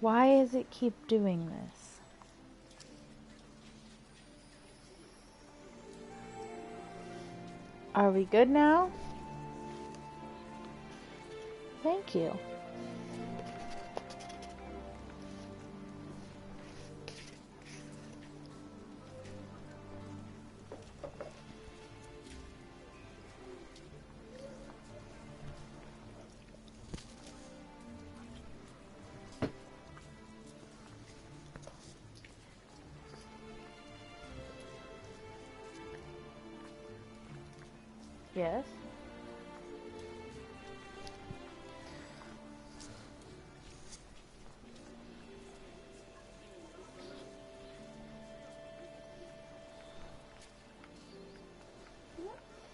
Why does it keep doing this? Are we good now? Thank you. Yes.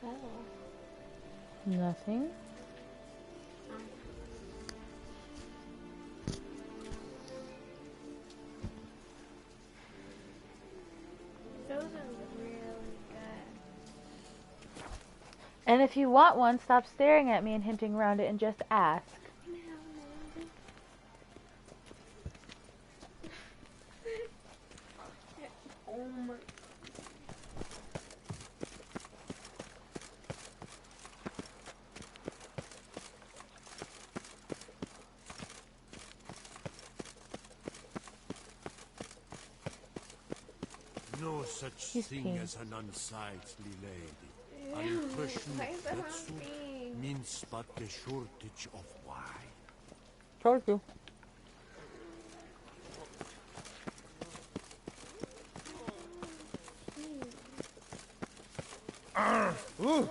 Oh. Nothing. Those are really good. And if you want one, stop staring at me and hinting around it and just ask. Oh my. No such thing peeing. as an unsightly lady. Ew, Unquestioned why is that that on suit me? means but the shortage of wine. Told you.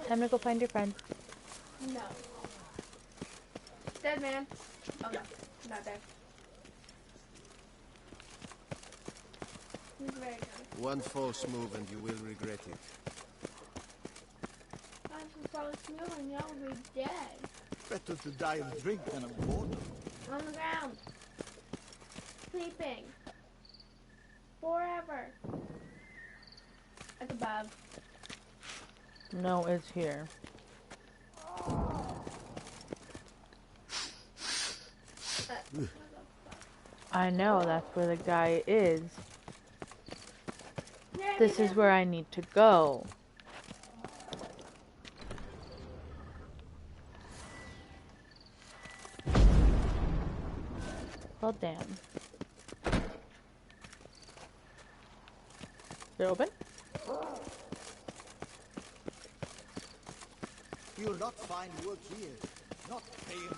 Time to go find your friend. No. Dead man. Oh no, not dead. He's very good. One false move and you will regret it. I'm so false move and y'all will be dead. Better to die of drink than of boredom. On the ground. Sleeping. Forever. Like above. No, it's here. I know, that's where the guy is. This is where I need to go. Well, damn. Is it open? You'll not find work here. Not paying.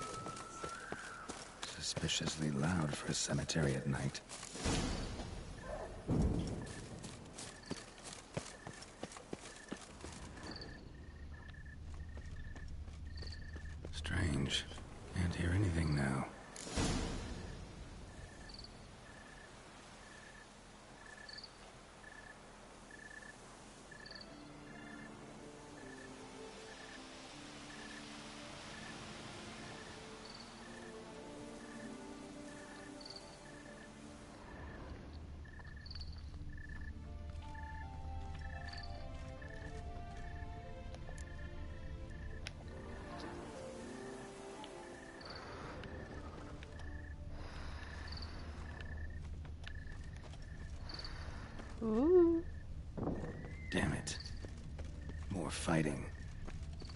Suspiciously loud for a cemetery at night. Strange. Can't hear anything now. Ooh. Damn it. More fighting.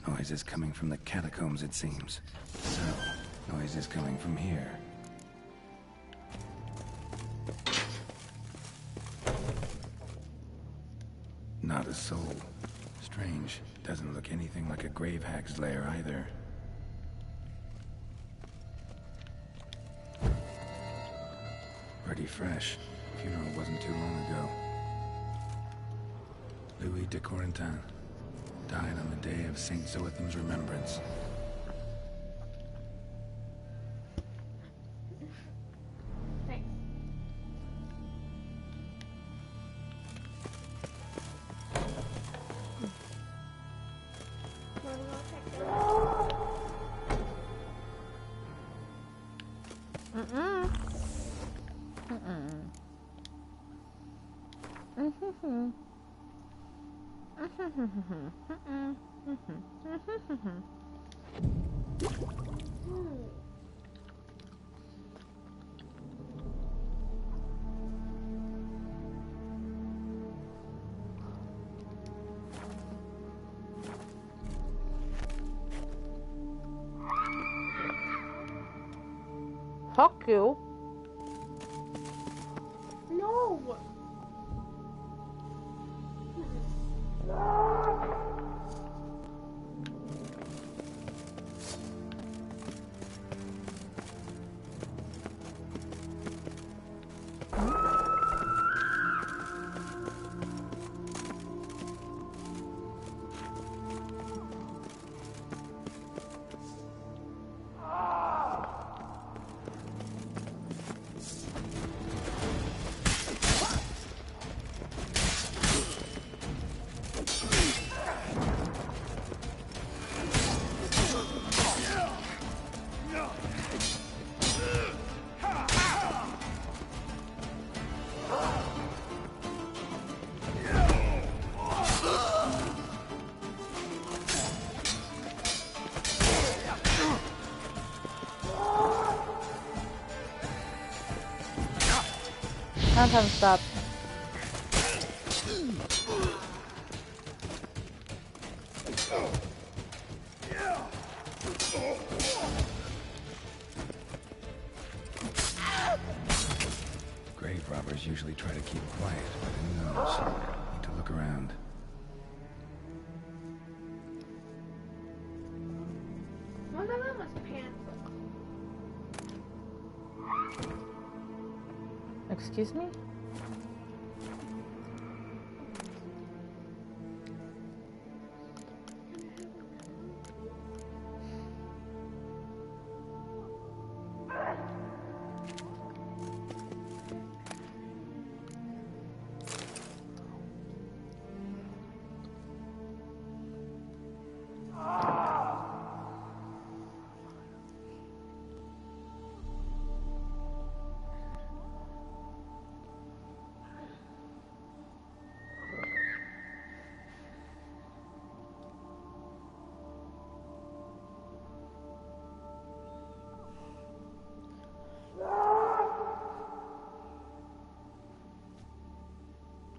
Noises coming from the catacombs, it seems. So, noises coming from here. Not a soul. Strange. Doesn't look anything like a grave hag's lair either. Pretty fresh. Funeral wasn't too long ago. Louis de Corentin died on the day of Saint Zoetham's remembrance. Thanks. Wanna go check it out? Mm-mm. Mm-mm. Mm-hmm. Fuck you. No. Now time to stop. Grave robbers usually try to keep quiet, but who knows? Need to look around. Look at them as pants. Excuse me?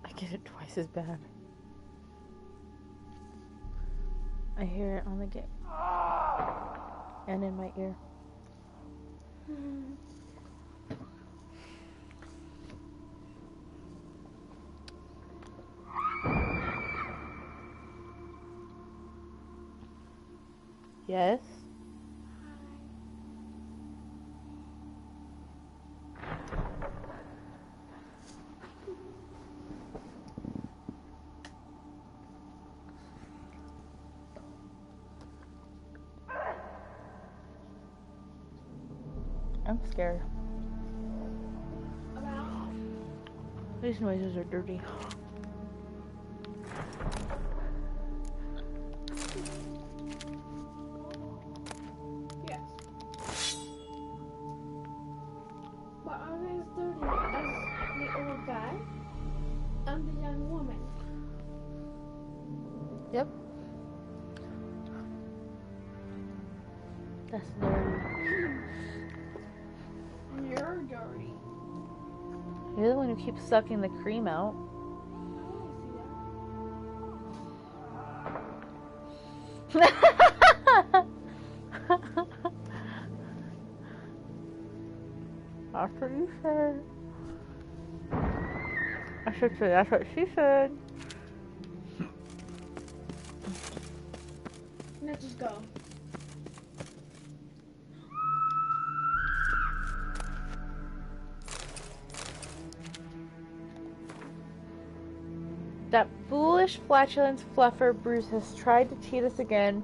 I get it twice as bad. I hear it on the game. And in my ear. Yes? I'm scared. About These noises are dirty. yes. But are they as dirty as the old guy and the young woman? Yep. That's dirty. You're dirty. You're the one who keeps sucking the cream out. That's what you said. I should say that's what she said. Let's just go. That foolish flatulence fluffer Bruce has tried to cheat us again.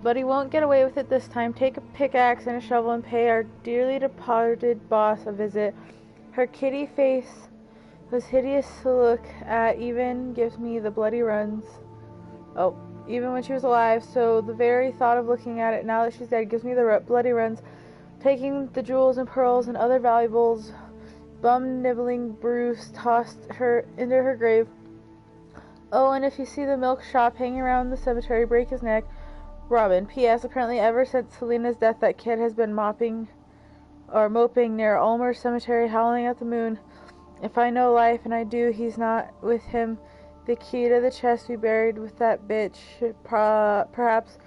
But he won't get away with it this time. Take a pickaxe and a shovel and pay our dearly departed boss a visit. Her kitty face was hideous to look at, even gives me the bloody runs. Oh, even when she was alive, so the very thought of looking at it now that she's dead gives me the bloody runs. Taking the jewels and pearls and other valuables, bum-nibbling Bruce tossed her into her grave. Oh, and if you see the milk shop hanging around the cemetery, break his neck. Robin. P.S. Apparently ever since Selena's death, that kid has been moping near Ulmer Cemetery, howling at the moon. If I know life, and I do, he's not with him. The key to the chest we buried with that bitch. Perhaps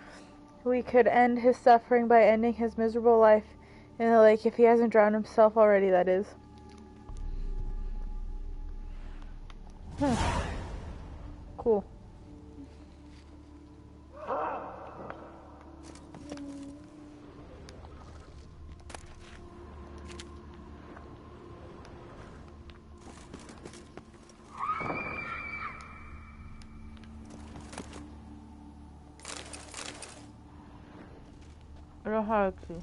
we could end his suffering by ending his miserable life. In the lake, if he hasn't drowned himself already, that is. Cool. I don't have to.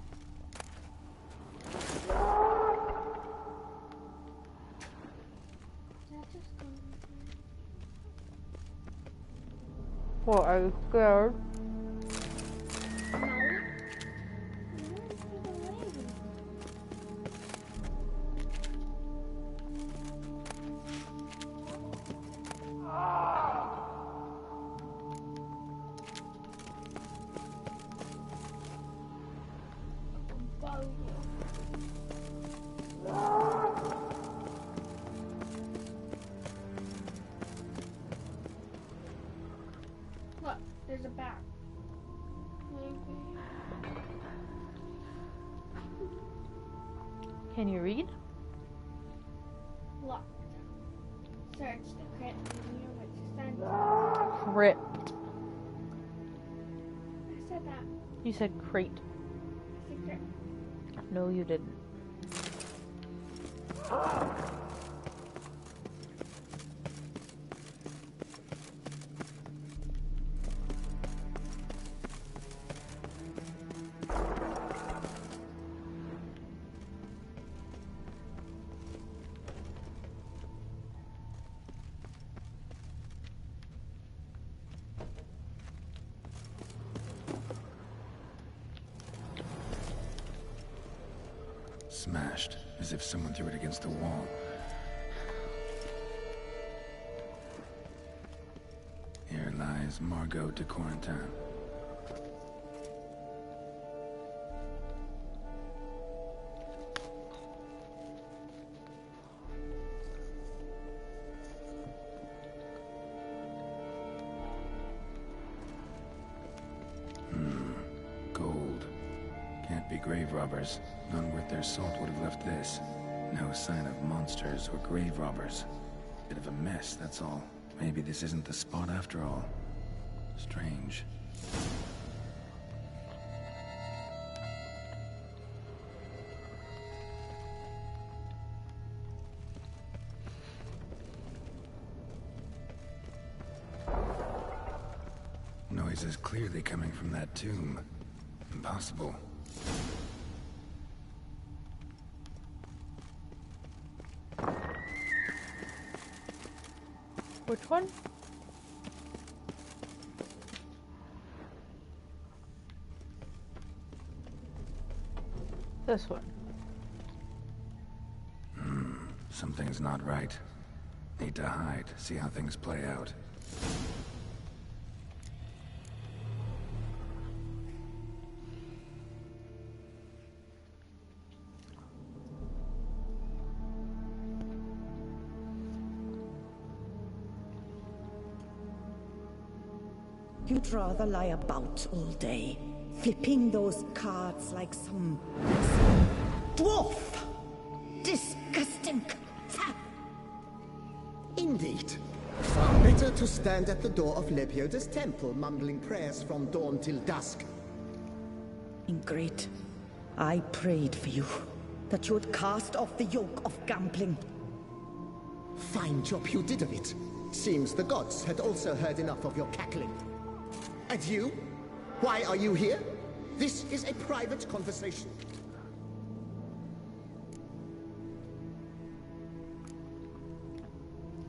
What, are you scared? Look, there's a bat. Can you read? Locked. Search the crypt near which stands. Crypt. I said that. You said crate. I said crypt. No, you didn't. Smashed, as if someone threw it against the wall. Here lies Margot de Corentin. Gold. Can't be grave robbers. None worth their salt would have left this. No sign of monsters or grave robbers. Bit of a mess, that's all. Maybe this isn't the spot after all. Strange. Noise is clearly coming from that tomb. Impossible. Which one? This one. Something's not right. Need to hide, see how things play out. You'd rather lie about all day, flipping those cards like some dwarf. Disgusting. Indeed. Far better to stand at the door of Lepioda's temple, mumbling prayers from dawn till dusk. Ingrid, I prayed for you, that you would cast off the yoke of gambling. Fine job you did of it. Seems the gods had also heard enough of your cackling. And you? Why are you here? This is a private conversation.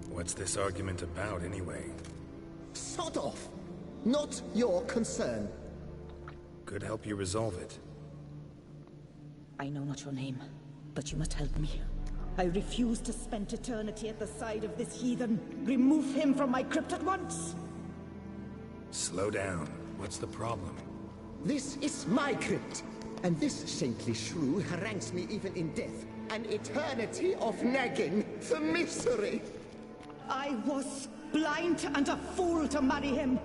What's this argument about, anyway? Sod off! Not your concern. Could help you resolve it. I know not your name, but you must help me. I refuse to spend eternity at the side of this heathen. Remove him from my crypt at once! Slow down. What's the problem? This is my crypt, and this saintly shrew harangues me even in death. An eternity of nagging, the misery! I was blind and a fool to marry him.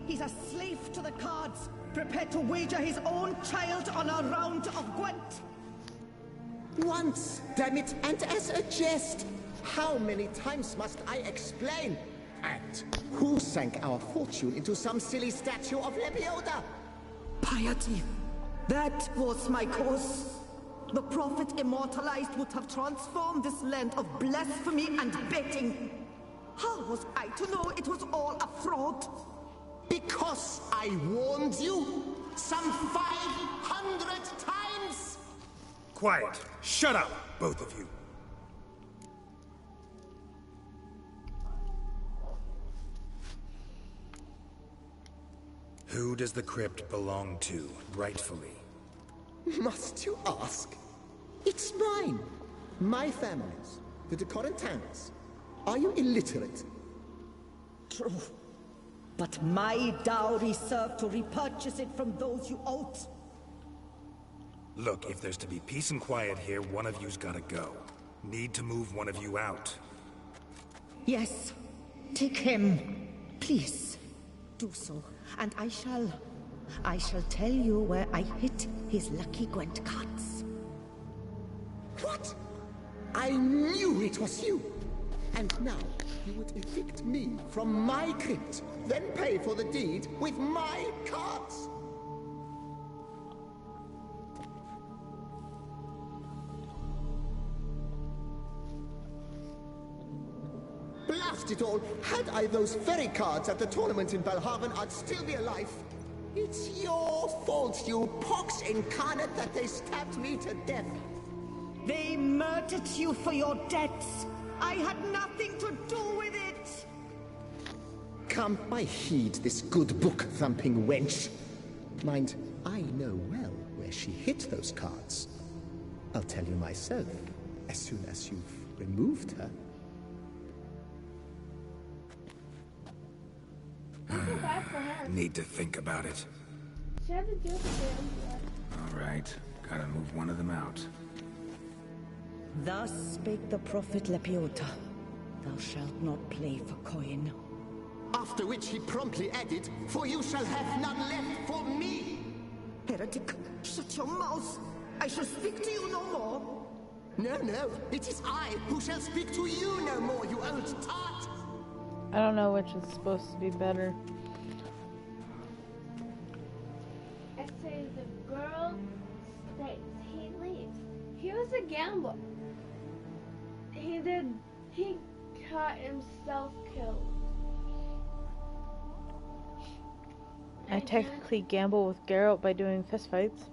He's a slave to the cards, prepared to wager his own child on a round of Gwent. Once, damn it, and as a jest. How many times must I explain? And who sank our fortune into some silly statue of Lebioda? Piety. That was my cause. The prophet immortalized would have transformed this land of blasphemy and betting. How was I to know it was all a fraud? Because I warned you some 500 times! Quiet. Shut up, both of you. Who does the crypt belong to, rightfully? Must you ask? It's mine. My family's. The de Corentans. Are you illiterate? True. But my dowry served to repurchase it from those you owed. Look, if there's to be peace and quiet here, one of you's gotta go. Need to move one of you out. Yes. Take him. Please. Do so. And I shall tell you where I hid his lucky Gwent cards. What? I knew it was you. And now you would evict me from my crypt, then pay for the deed with my cards. Blast it all! Had I those very cards at the tournament in Belhaven, I'd still be alive. It's your fault, you pox incarnate, that they stabbed me to death. They murdered you for your debts. I had nothing to do with it. Come, I heed this good book-thumping wench. Mind, I know well where she hid those cards. I'll tell you myself, as soon as you've removed her. I feel bad for her. Need to think about it. She had to deal with it. All right, gotta move one of them out. Thus spake the prophet Lepiota. Thou shalt not play for coin. After which he promptly added, "For you shall have none left for me." Heretic, shut your mouth. I shall speak to you no more. No, no, it is I who shall speak to you no more, you old tart. I don't know which is supposed to be better. I say the girl stays. He leaves. He was a gambler. He got himself killed. I technically gamble with Geralt by doing fistfights.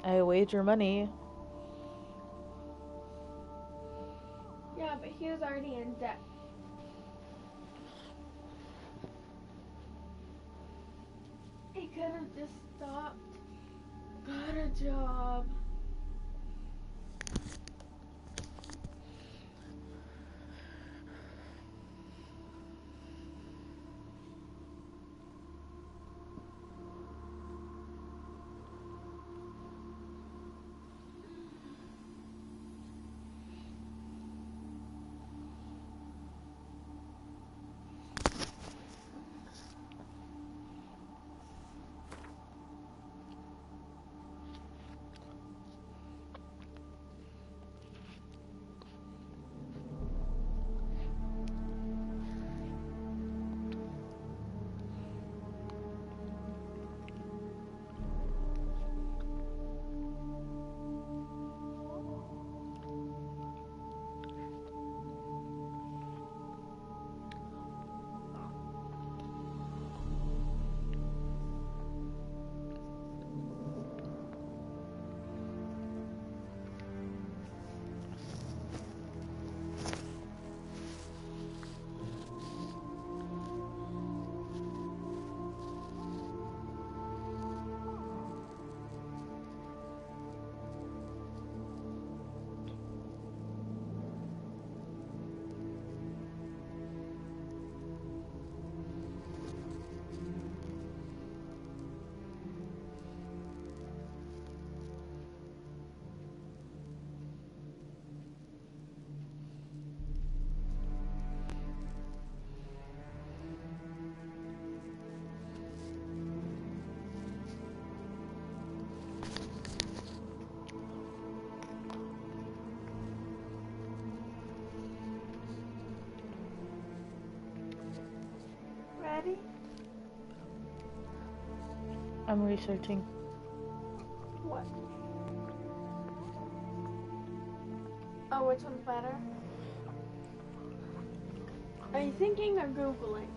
I wager money. Yeah, but he was already in debt. He could have just stopped, got a job. I'm researching. What? Oh, which one's better? Are you thinking or Googling?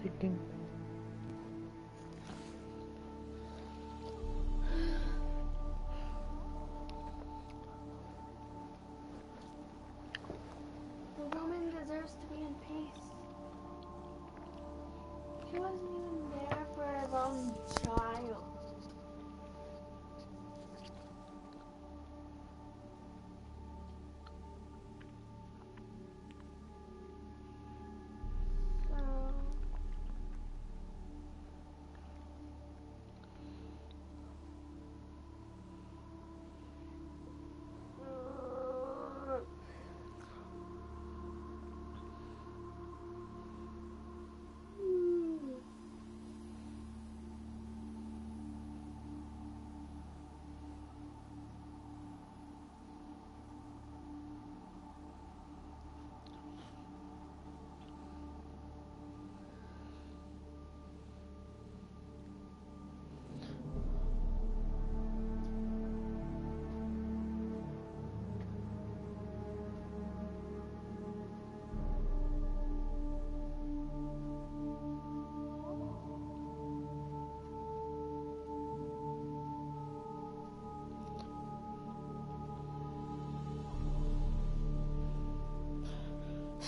Thinking. The woman deserves to be in peace. She wasn't even there for her own child.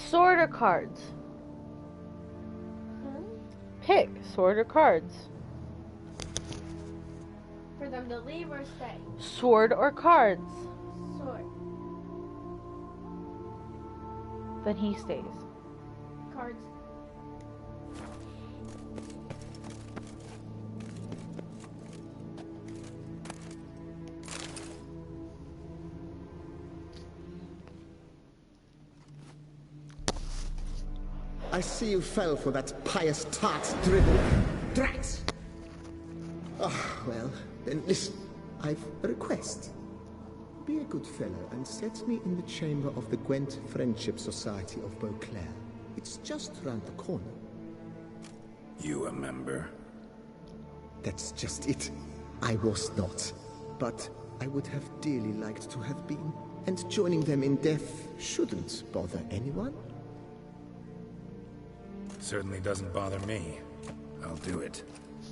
Sword or cards? Pick sword or cards. For them to leave or stay? Sword or cards. Sword. Then he stays. Cards. I see you fell for that pious tart's dribble. Drats! Ah, well, then listen. I've a request. Be a good fellow and set me in the chamber of the Gwent Friendship Society of Beauclair. It's just round the corner. You a member? That's just it. I was not. But I would have dearly liked to have been. And joining them in death shouldn't bother anyone. Certainly doesn't bother me. I'll do it.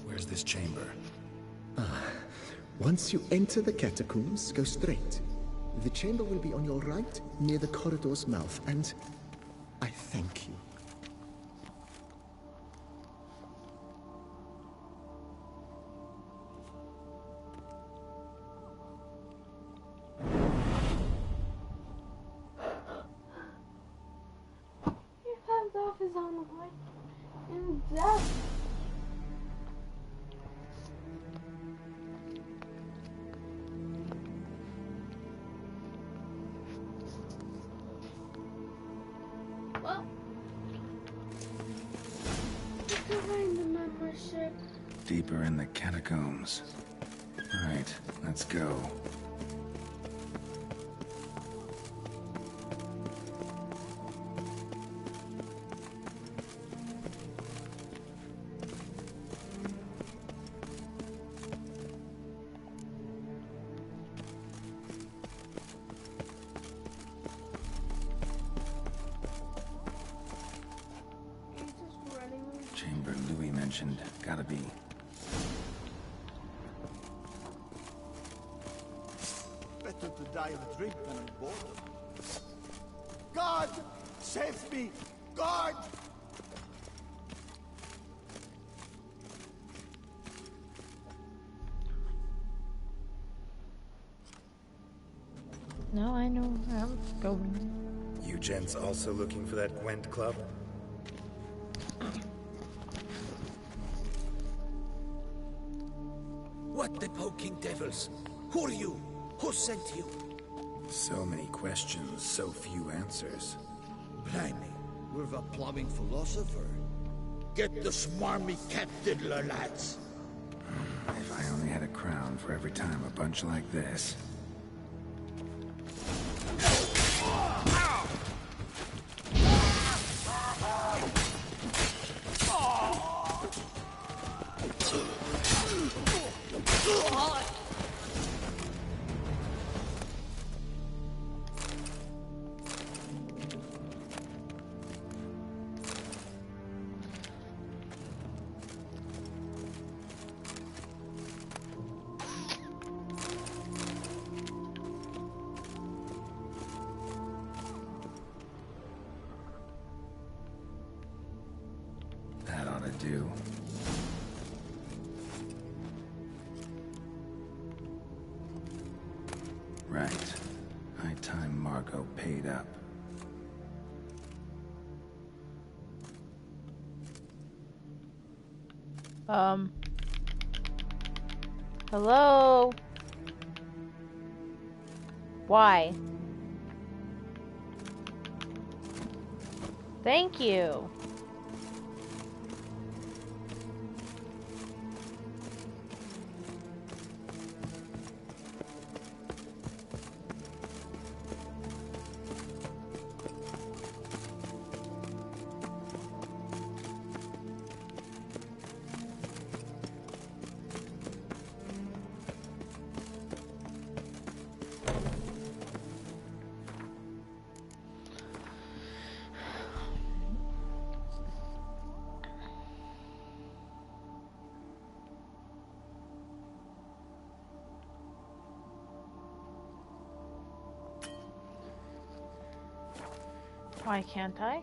Where's this chamber? Once you enter the catacombs, go straight. The chamber will be on your right, near the corridor's mouth, and I thank you. He fends off his own life in death. Well, you can find the membership. Deeper in the catacombs. Right, let's go. He's just running. Chamber Louis mentioned. Gotta be. Better to die of drink than of boredom. God, save me! God! No, I know where I'm going. You gents also looking for that Gwent club? What the poking devils? Who are you? Who sent you? So many questions, so few answers. Blimey, we're the plumbing philosopher. Get the smarmy cat diddler, lads. If I only had a crown for every time a bunch like this. do. Right. High time Margot paid up. Hello? Why? Thank you. Why can't I?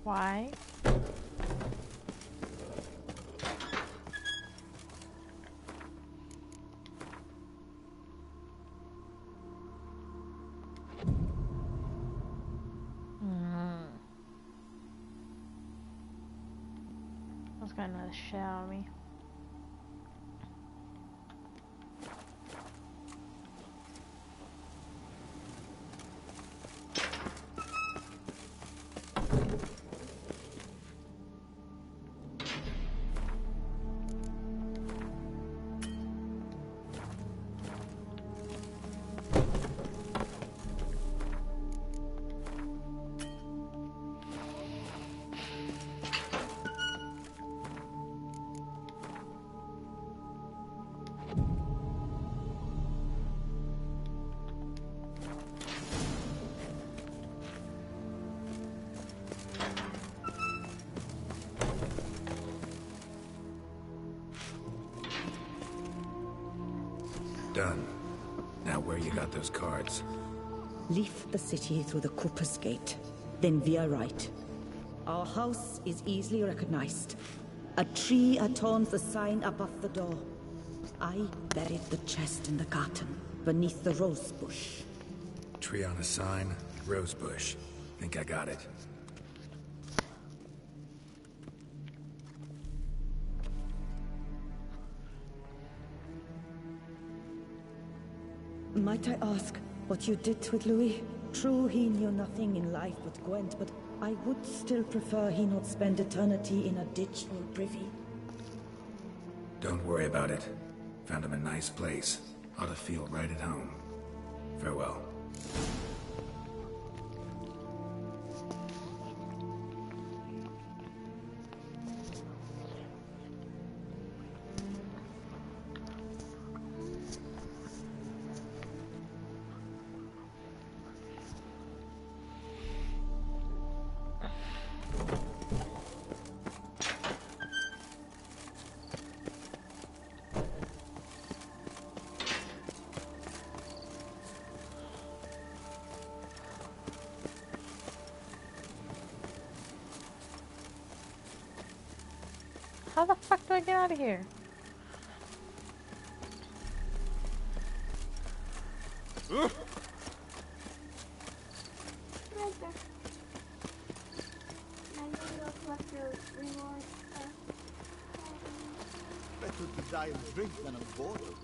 Why? That's gonna annoy the shit out of me. Done. Now where you got those cards? Leave the city through the Cooper's Gate, then veer right. Our house is easily recognized. A tree adorns the sign above the door. I buried the chest in the garden, beneath the rose bush. Tree on a sign, rose bush. Think I got it. Might I ask what you did with Louis? True, he knew nothing in life but Gwent, but I would still prefer he not spend eternity in a ditch or privy. Don't worry about it. Found him a nice place. Ought to feel right at home. Farewell. How the fuck do I get out of here? Right there. I know you'll collect your reward. Better to die of drink than of boredom.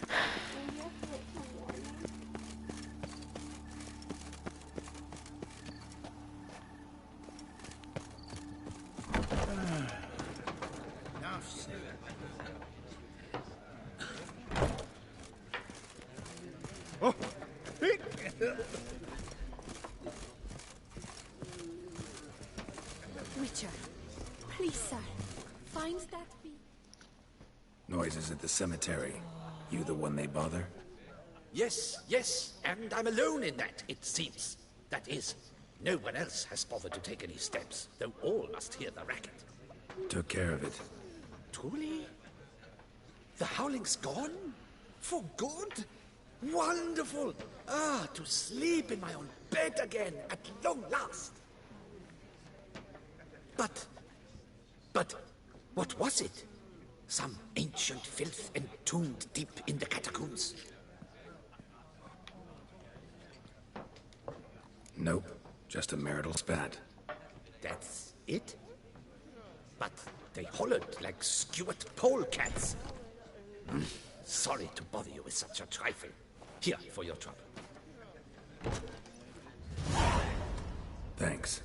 And you have to wait till morning. Witcher, please, sir, find that bee. Noises at the cemetery. You the one they bother? Yes, yes, and I'm alone in that, it seems. That is, no one else has bothered to take any steps, though all must hear the racket. Took care of it. Truly? The howling's gone? For good? Wonderful! Ah, to sleep in my own bed again, at long last. But, what was it? Some ancient filth entombed deep in the catacombs? Nope, just a marital spat. That's it? But they hollered like Stuart polecats. Sorry to bother you with such a trifle. Here, for your trouble. Thanks.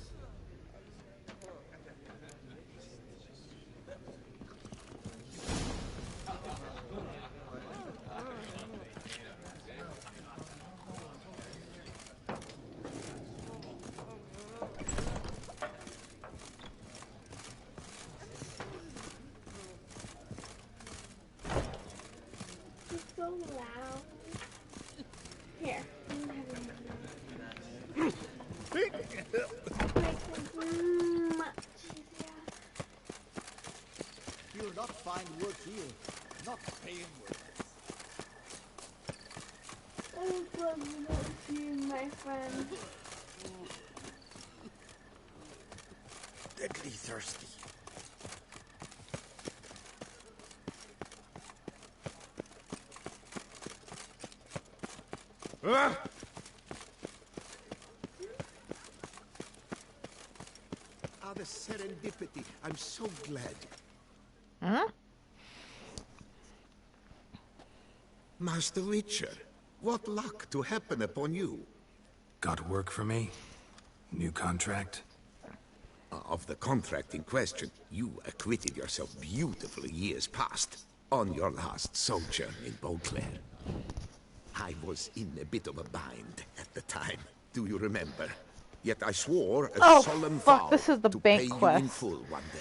It's so loud. Here. You'll not find wood here. Not paying wood. I love you, my friend. Deadly thirsty. Ah, the serendipity. I'm so glad. Huh? Master Witcher, what luck to happen upon you. Got work for me? New contract? Of the contract in question, you acquitted yourself beautifully years past, on your last sojourn in Beauclair. I was in a bit of a bind at the time, do you remember? Yet I swore a solemn vow this is the to bank pay you quest. in full one day.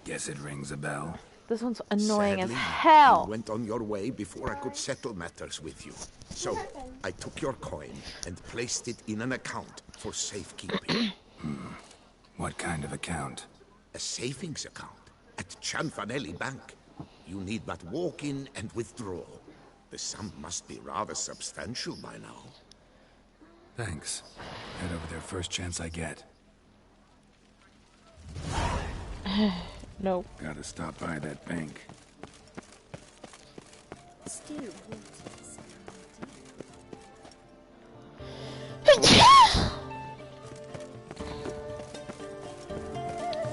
Guess it rings a bell. This one's annoying as Sadly, hell. you went on your way before I could settle matters with you. So, I took your coin and placed it in an account for safekeeping. What kind of account? A savings account at Cianfanelli Bank. You need but walk in and withdraw. The sum must be rather substantial by now. Thanks. Head over there first chance I get. Nope. Gotta stop by that bank. Still waters.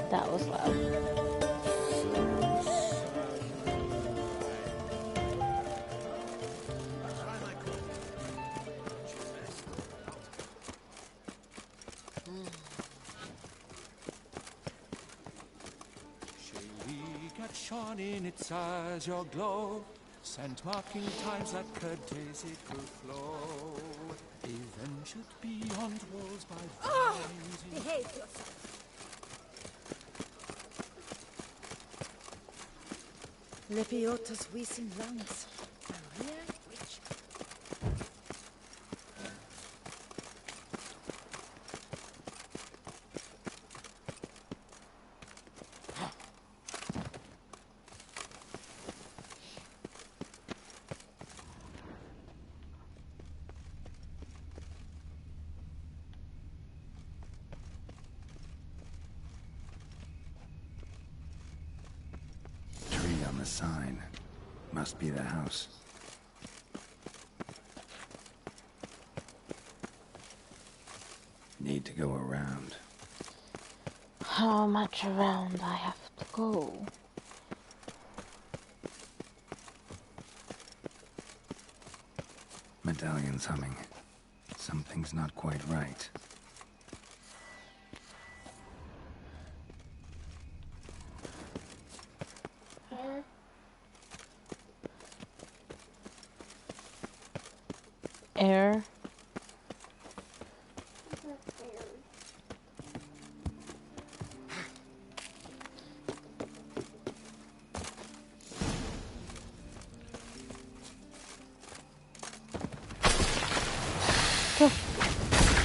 That was loud. Shone in its eyes your glow, scent marking times that could daisy could flow. Even should beyond walls by vines. Behave yourself. Lepiota's wheezing lungs. A real witch. Tree on the sign. Must be the house. Need to go around. How much around I have to go? Medallion's humming. Something's not quite right. Air.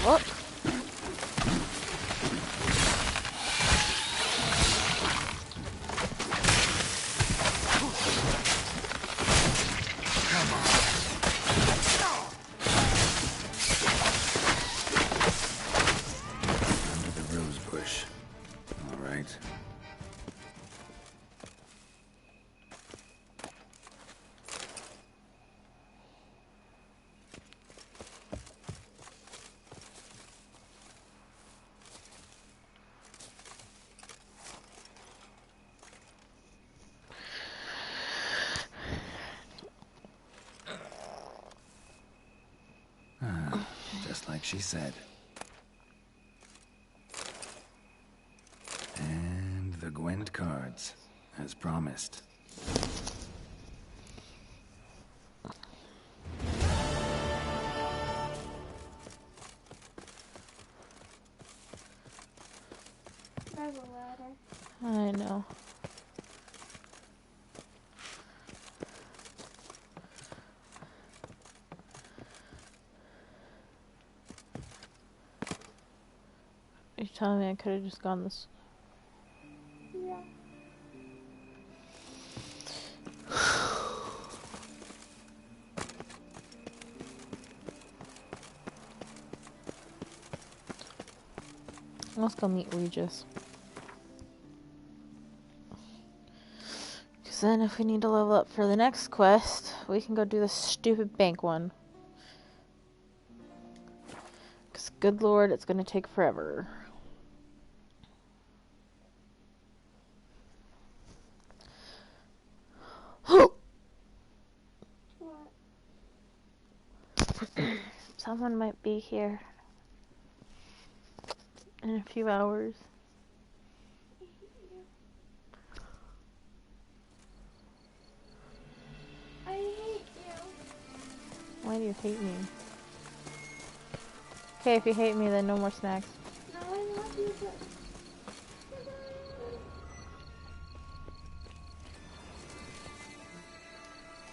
What? like she said. And the Gwent cards, as promised. There's a ladder. I know. You're telling me I could have just gone this. Yeah. Let's go meet Regis. Because then if we need to level up for the next quest, we can go do the stupid bank one. Because good lord, it's going to take forever. Someone might be here in a few hours. I hate you. Why do you hate me? Okay, if you hate me, then no more snacks. No, I love you, but...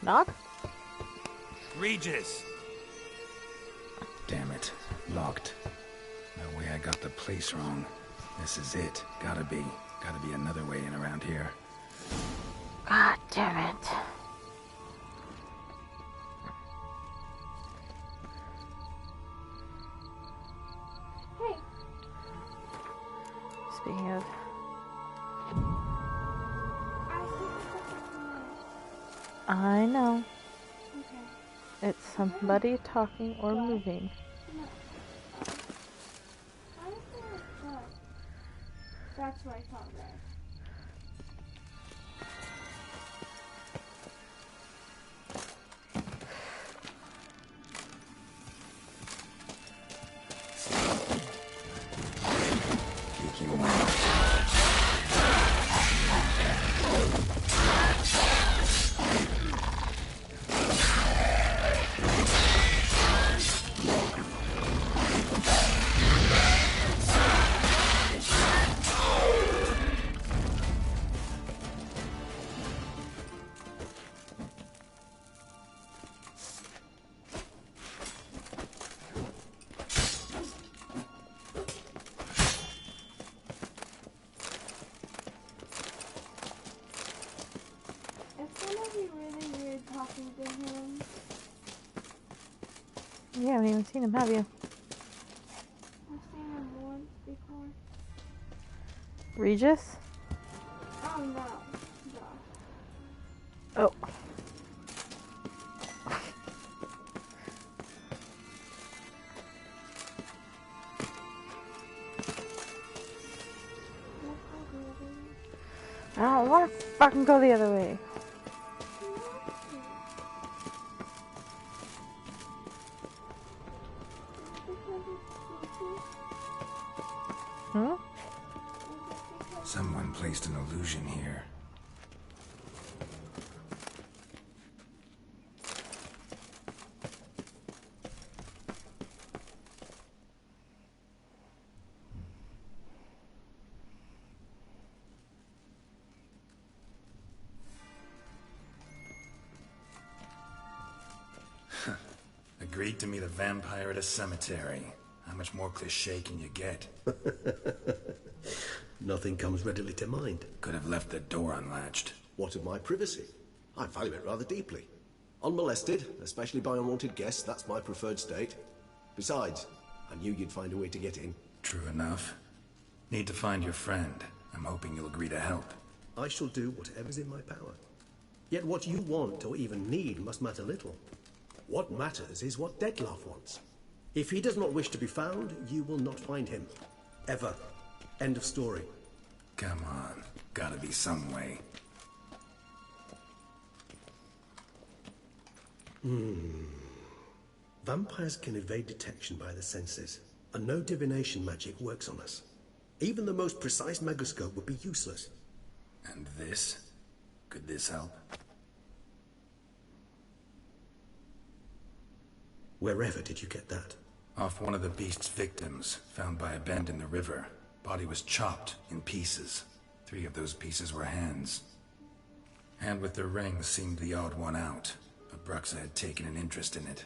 Knock? Regis! Damn it. Locked. No way I got the place wrong. This is it. Gotta be another way in around here. God damn it. Hey. Speaking of... I know. Okay. It's somebody talking or moving. No. Why is there a truck? That's where I thought that. Talking to him. You haven't even seen him, have you? I've seen him once before. Regis? Oh no, Josh. Oh. I don't want to fucking go the other way. Huh? Someone placed an illusion here. Agreed to meet a vampire at a cemetery. How much more cliché can you get? Nothing comes readily to mind. Could have left the door unlatched. What of my privacy? I value it rather deeply. Unmolested, especially by unwanted guests, that's my preferred state. Besides, I knew you'd find a way to get in. True enough. Need to find your friend. I'm hoping you'll agree to help. I shall do whatever's in my power. Yet what you want or even need must matter little. What matters is what Dettlaff wants. If he does not wish to be found, you will not find him. Ever. End of story. Come on. Gotta be some way. Vampires can evade detection by the senses, and no divination magic works on us. Even the most precise megoscope would be useless. And this? Could this help? Wherever did you get that? Off one of the beast's victims, found by a bend in the river. Body was chopped in pieces. 3 of those pieces were hands. Hand with the ring seemed the odd one out, but Bruxa had taken an interest in it.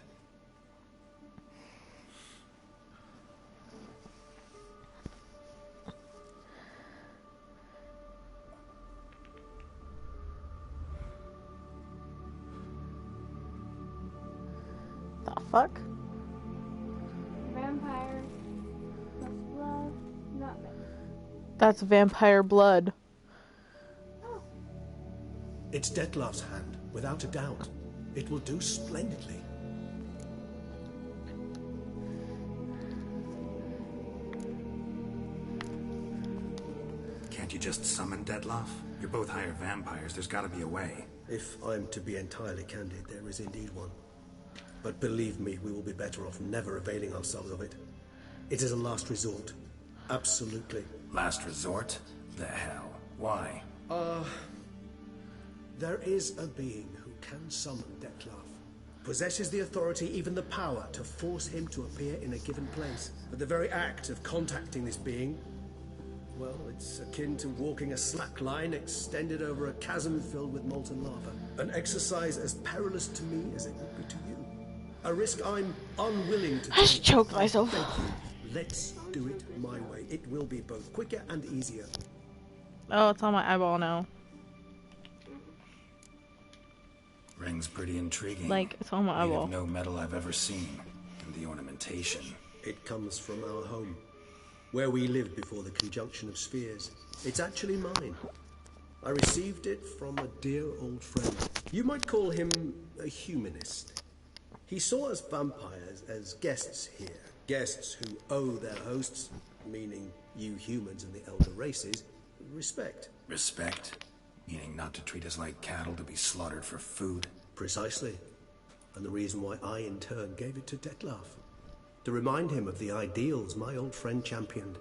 The fuck? Vampire plus blood, nutmeg. That's vampire blood. It's Dettlaff's hand, without a doubt. It will do splendidly. Can't you just summon Dettlaff? You're both hired vampires. There's gotta be a way. If I'm to be entirely candid, there is indeed one. But believe me, we will be better off never availing ourselves of it. It is a last resort. Absolutely. Last resort? The hell? Why? There is a being who can summon Dettlaff. Possesses the authority, even the power, to force him to appear in a given place. But the very act of contacting this being, well, it's akin to walking a slack line extended over a chasm filled with molten lava. An exercise as perilous to me as it would be to you. A risk I'm unwilling to take. I just choked myself. Thank you. Let's do it my way. It will be both quicker and easier. Oh, it's on my eyeball now. Ring's pretty intriguing. Like, it's on my Made eyeball. of no metal I've ever seen. And the ornamentation. It comes from our home, where we lived before the conjunction of spheres. It's actually mine. I received it from a dear old friend. You might call him a humanist. He saw us vampires as guests here. Guests who owe their hosts, meaning you humans and the elder races, respect. Respect? Meaning not to treat us like cattle to be slaughtered for food? Precisely. And the reason why I, in turn, gave it to Dettlaff. To remind him of the ideals my old friend championed.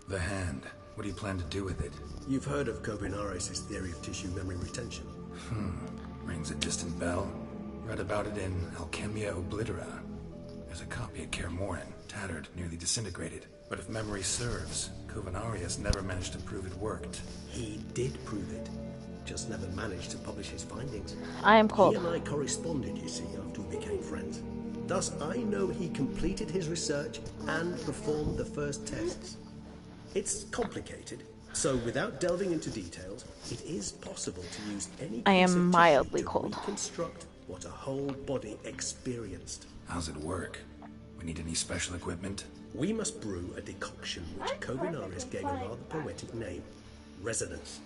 The hand. What do you plan to do with it? You've heard of Kovinaris' theory of tissue memory retention. Rings a distant bell. Read about it in Alchemia Oblitera. There's a copy at Kaer Morhen, tattered, nearly disintegrated. But if memory serves, Kovinaris never managed to prove it worked. He did prove it, just never managed to publish his findings. I am cold. He and I corresponded, you see, after we became friends. Thus, I know he completed his research and performed the first tests. It's complicated, so without delving into details, it is possible to use any I piece am of mildly tissue to cold. reconstruct what a whole body experienced. How's it work? We need any special equipment? We must brew a decoction which Kovinaris gave a rather poetic name, resonance.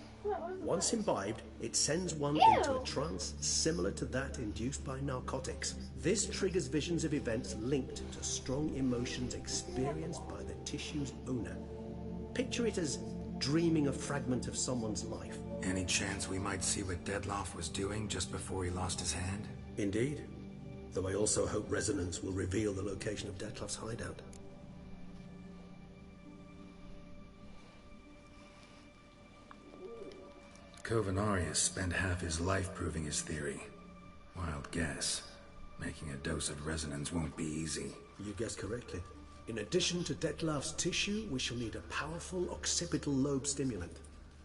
Once imbibed, it sends one into a trance similar to that induced by narcotics. This triggers visions of events linked to strong emotions experienced by the tissue's owner. Picture it as dreaming a fragment of someone's life. Any chance we might see what Dettlaff was doing just before he lost his hand? Indeed. Though I also hope resonance will reveal the location of Dettlaff's hideout. Kovinaris spent half his life proving his theory. Wild guess. Making a dose of resonance won't be easy. You guessed correctly. In addition to Dettlaff's tissue, we shall need a powerful occipital lobe stimulant.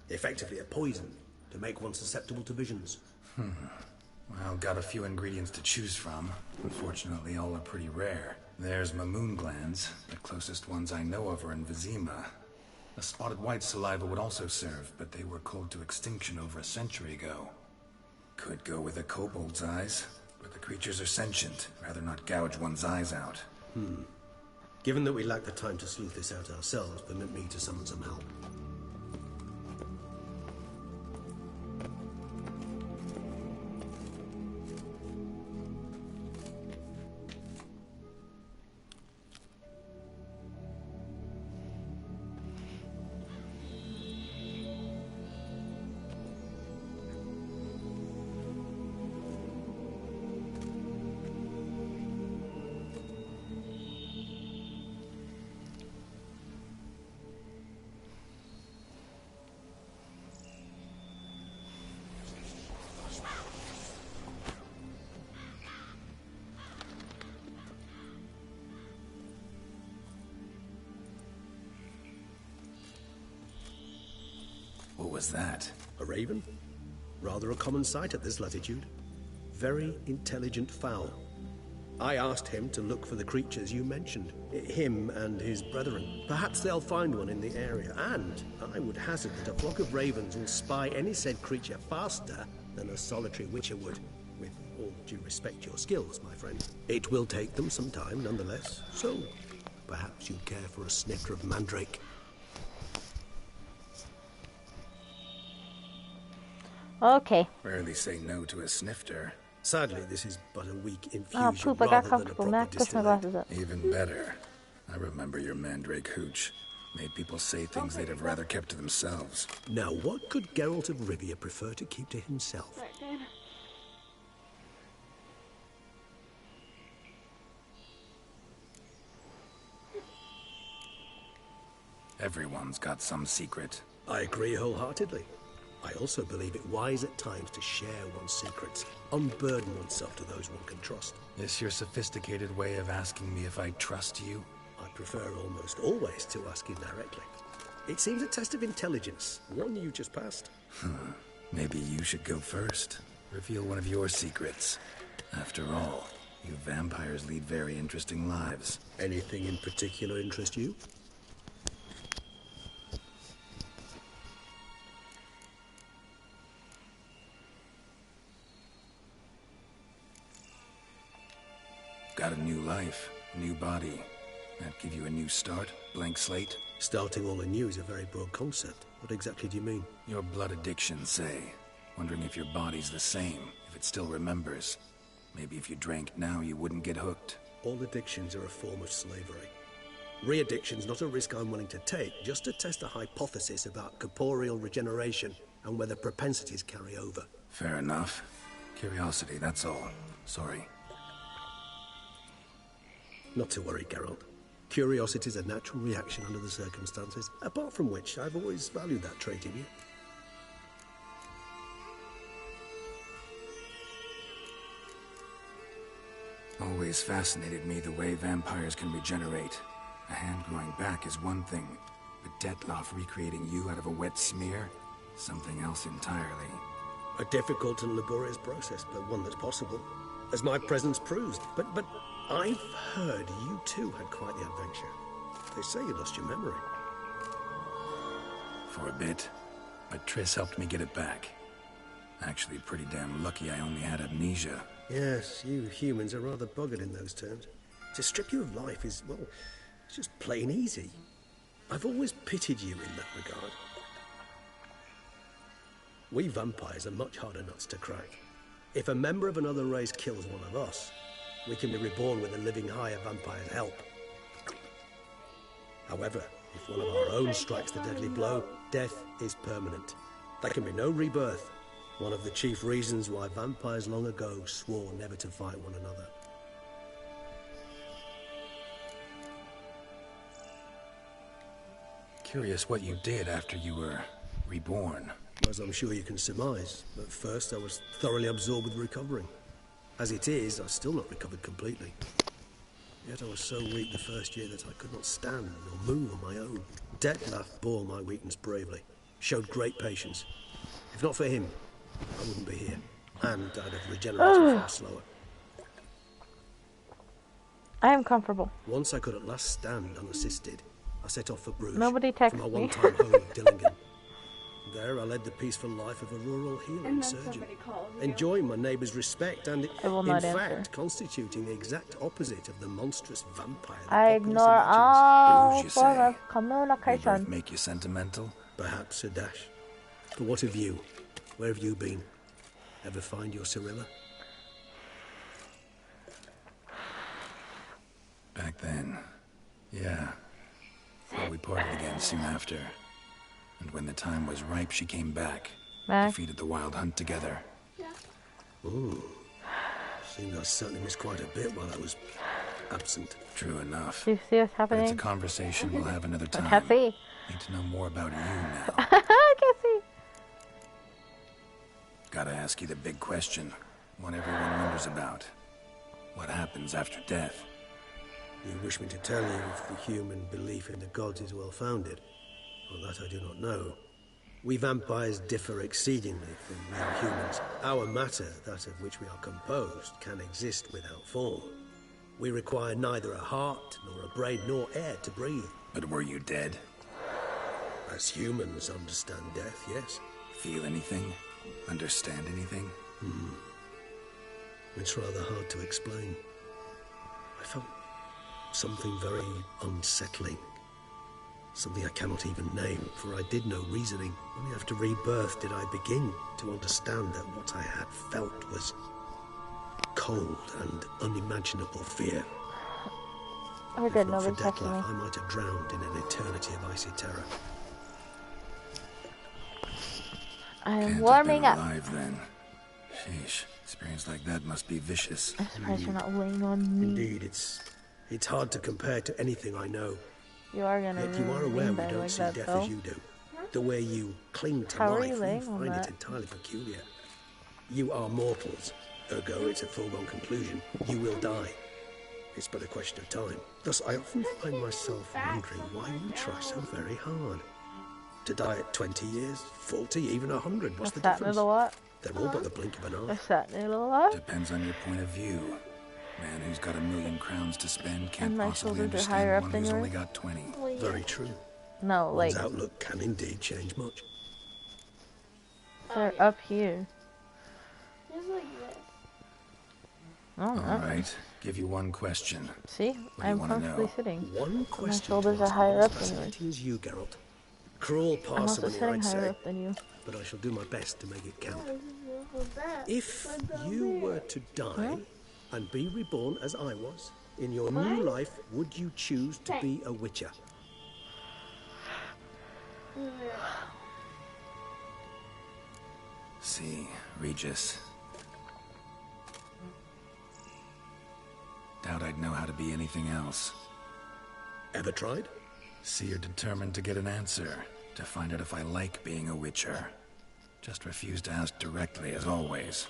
Effectively a poison, to make one susceptible to visions. Well, got a few ingredients to choose from. Unfortunately, all are pretty rare. There's Mamoon glands. The closest ones I know of are in Vizima. A spotted white saliva would also serve, but they were cooled to extinction over a century ago. Could go with a kobold's eyes, but the creatures are sentient. Rather not gouge one's eyes out. Given that we lack the time to sleuth this out ourselves, permit me to summon some help. was that? A raven? Rather a common sight at this latitude. Very intelligent fowl. I asked him to look for the creatures you mentioned. Him and his brethren. Perhaps they'll find one in the area, and I would hazard that a flock of ravens will spy any said creature faster than a solitary witcher would. With all due respect to your skills, my friend. It will take them some time, nonetheless. So, perhaps you'd care for a snifter of mandrake. Okay. Rarely say no to a snifter. Sadly, this is but a weak infusion Oh, poop, I got rather than a comfortable. Now proper push my distillate. glasses up. Even better. I remember your mandrake hooch. Made people say things they'd have rather kept to themselves. Now, what could Geralt of Rivia prefer to keep to himself? Right then. Everyone's got some secret. I agree wholeheartedly. I also believe it wise at times to share one's secrets, unburden oneself to those one can trust. This your sophisticated way of asking me if I trust you? I prefer almost always to ask you directly. It seems a test of intelligence, one you just passed. Maybe you should go first. Reveal one of your secrets. After all, you vampires lead very interesting lives. Anything in particular interest you? Got a new life, new body. That give you a new start? Blank slate? Starting all anew is a very broad concept. What exactly do you mean? Your blood addiction, say. Wondering if your body's the same, if it still remembers. Maybe if you drank now, you wouldn't get hooked. All addictions are a form of slavery. Re-addiction's not a risk I'm willing to take, just to test a hypothesis about corporeal regeneration and whether propensities carry over. Fair enough. Curiosity, that's all. Sorry. Not to worry, Geralt. Curiosity is a natural reaction under the circumstances, apart from which I've always valued that trait in you. Always fascinated me the way vampires can regenerate. A hand growing back is one thing, but Detloff recreating you out of a wet smear? Something else entirely. A difficult and laborious process, but one that's possible, as my presence proves. But I've heard you too had quite the adventure. They say you lost your memory. For a bit, but Triss helped me get it back. Actually, pretty damn lucky I only had amnesia. Yes, you humans are rather buggered in those terms. To strip you of life is, well, it's just plain easy. I've always pitied you in that regard. We vampires are much harder nuts to crack. If a member of another race kills one of us, we can be reborn with a living higher vampire's help. However, if one of our own strikes the deadly blow, death is permanent. There can be no rebirth. One of the chief reasons why vampires long ago swore never to fight one another. Curious what you did after you were reborn. As I'm sure you can surmise, at first I was thoroughly absorbed with recovering. As it is, I've still not recovered completely. Yet I was so weak the first year that I could not stand or move on my own. Detlaff bore my weakness bravely, showed great patience. If not for him, I wouldn't be here, and I'd have regenerated far slower. I am comfortable. Once I could at last stand unassisted, I set off for Bruges. Nobody texts for my me. one-time home of Dillingen. There I led the peaceful life of a rural healer and surgeon, enjoying my neighbours' respect and, in fact, constituting the exact opposite of the monstrous vampire. I ignore all form of Rebirth communication. make you sentimental? Perhaps a dash. But what of you? Where have you been? Ever find your Cirilla? Back then, yeah. Well, we parted again soon after. And when the time was ripe, she came back. Defeated the Wild Hunt together. Ooh. Seems I certainly missed quite a bit while I was absent. True enough. Do you see what's But happening? it's a conversation we'll have another time. I can't see. Need to know more about you now. I can't see. Gotta ask you the big question. One everyone wonders about. What happens after death? You wish me to tell you if the human belief in the gods is well-founded? Well, that I do not know. We vampires differ exceedingly from real humans. Our matter, that of which we are composed, can exist without form. We require neither a heart, nor a brain, nor air to breathe. But were you dead? As humans understand death, yes. Feel anything? Understand anything? It's rather hard to explain. I felt something very unsettling. Something I cannot even name, for I did no reasoning. Only after rebirth did I begin to understand that what I had felt was cold and unimaginable fear. Oh, If good, not for nobody's touching me. Dettlaff, I might have drowned in an eternity of icy terror. I'm Can't warming have up. been alive then. Sheesh, experience like that must be vicious. I'm surprised you're not laying on me. Indeed, it's hard to compare to anything I know. You are gonna Yet you are ruin aware we bed don't like see that, death though. as you do. The way you cling to How are life, you we laying on find that? it entirely peculiar. You are mortals, ergo it's a foregone conclusion. You will die. It's but a question of time. Thus, I often find myself wondering why we try so very hard. To die at 20 years, 40, even 100, what's the I've sat in difference? it a lot. They're all but the blink of an eye. I've sat in it a lot. Depends on your point of view. Man who's got 1,000,000 crowns to spend can't And my possibly shoulders are higher understand up one than who's only yours. got 20. Very true. No, like, One's outlook can indeed change much. they're up here. Just like this. Oh, All no. right, give you one question. See? What do you I'm wanna comfortably know? sitting. One My question shoulders to are ask higher as up than yours. fascinating as you, Geralt. Cruel I'm also parsimony, sitting I'd higher say, up than you. but I shall do my best to make it count. What's that? If What's down you there? were to die and be reborn as I was, in your new life, would you choose to be a witcher? See, Regis. Doubt I'd know how to be anything else. Ever tried? See, you're determined to get an answer, to find out if I like being a witcher. Just refuse to ask directly, as always.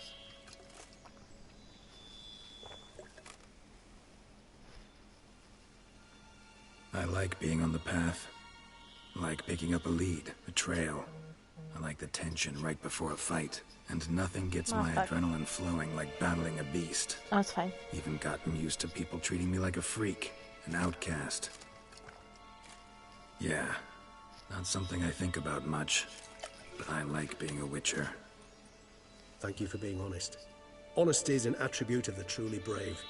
I like being on the path. I like picking up a lead, a trail. I like the tension right before a fight. And nothing gets Oh, my fuck. adrenaline flowing like battling a beast. Oh, it's fine. Even gotten used to people treating me like a freak, an outcast. Yeah, not something I think about much, but I like being a witcher. Thank you for being honest. Honesty is an attribute of the truly brave,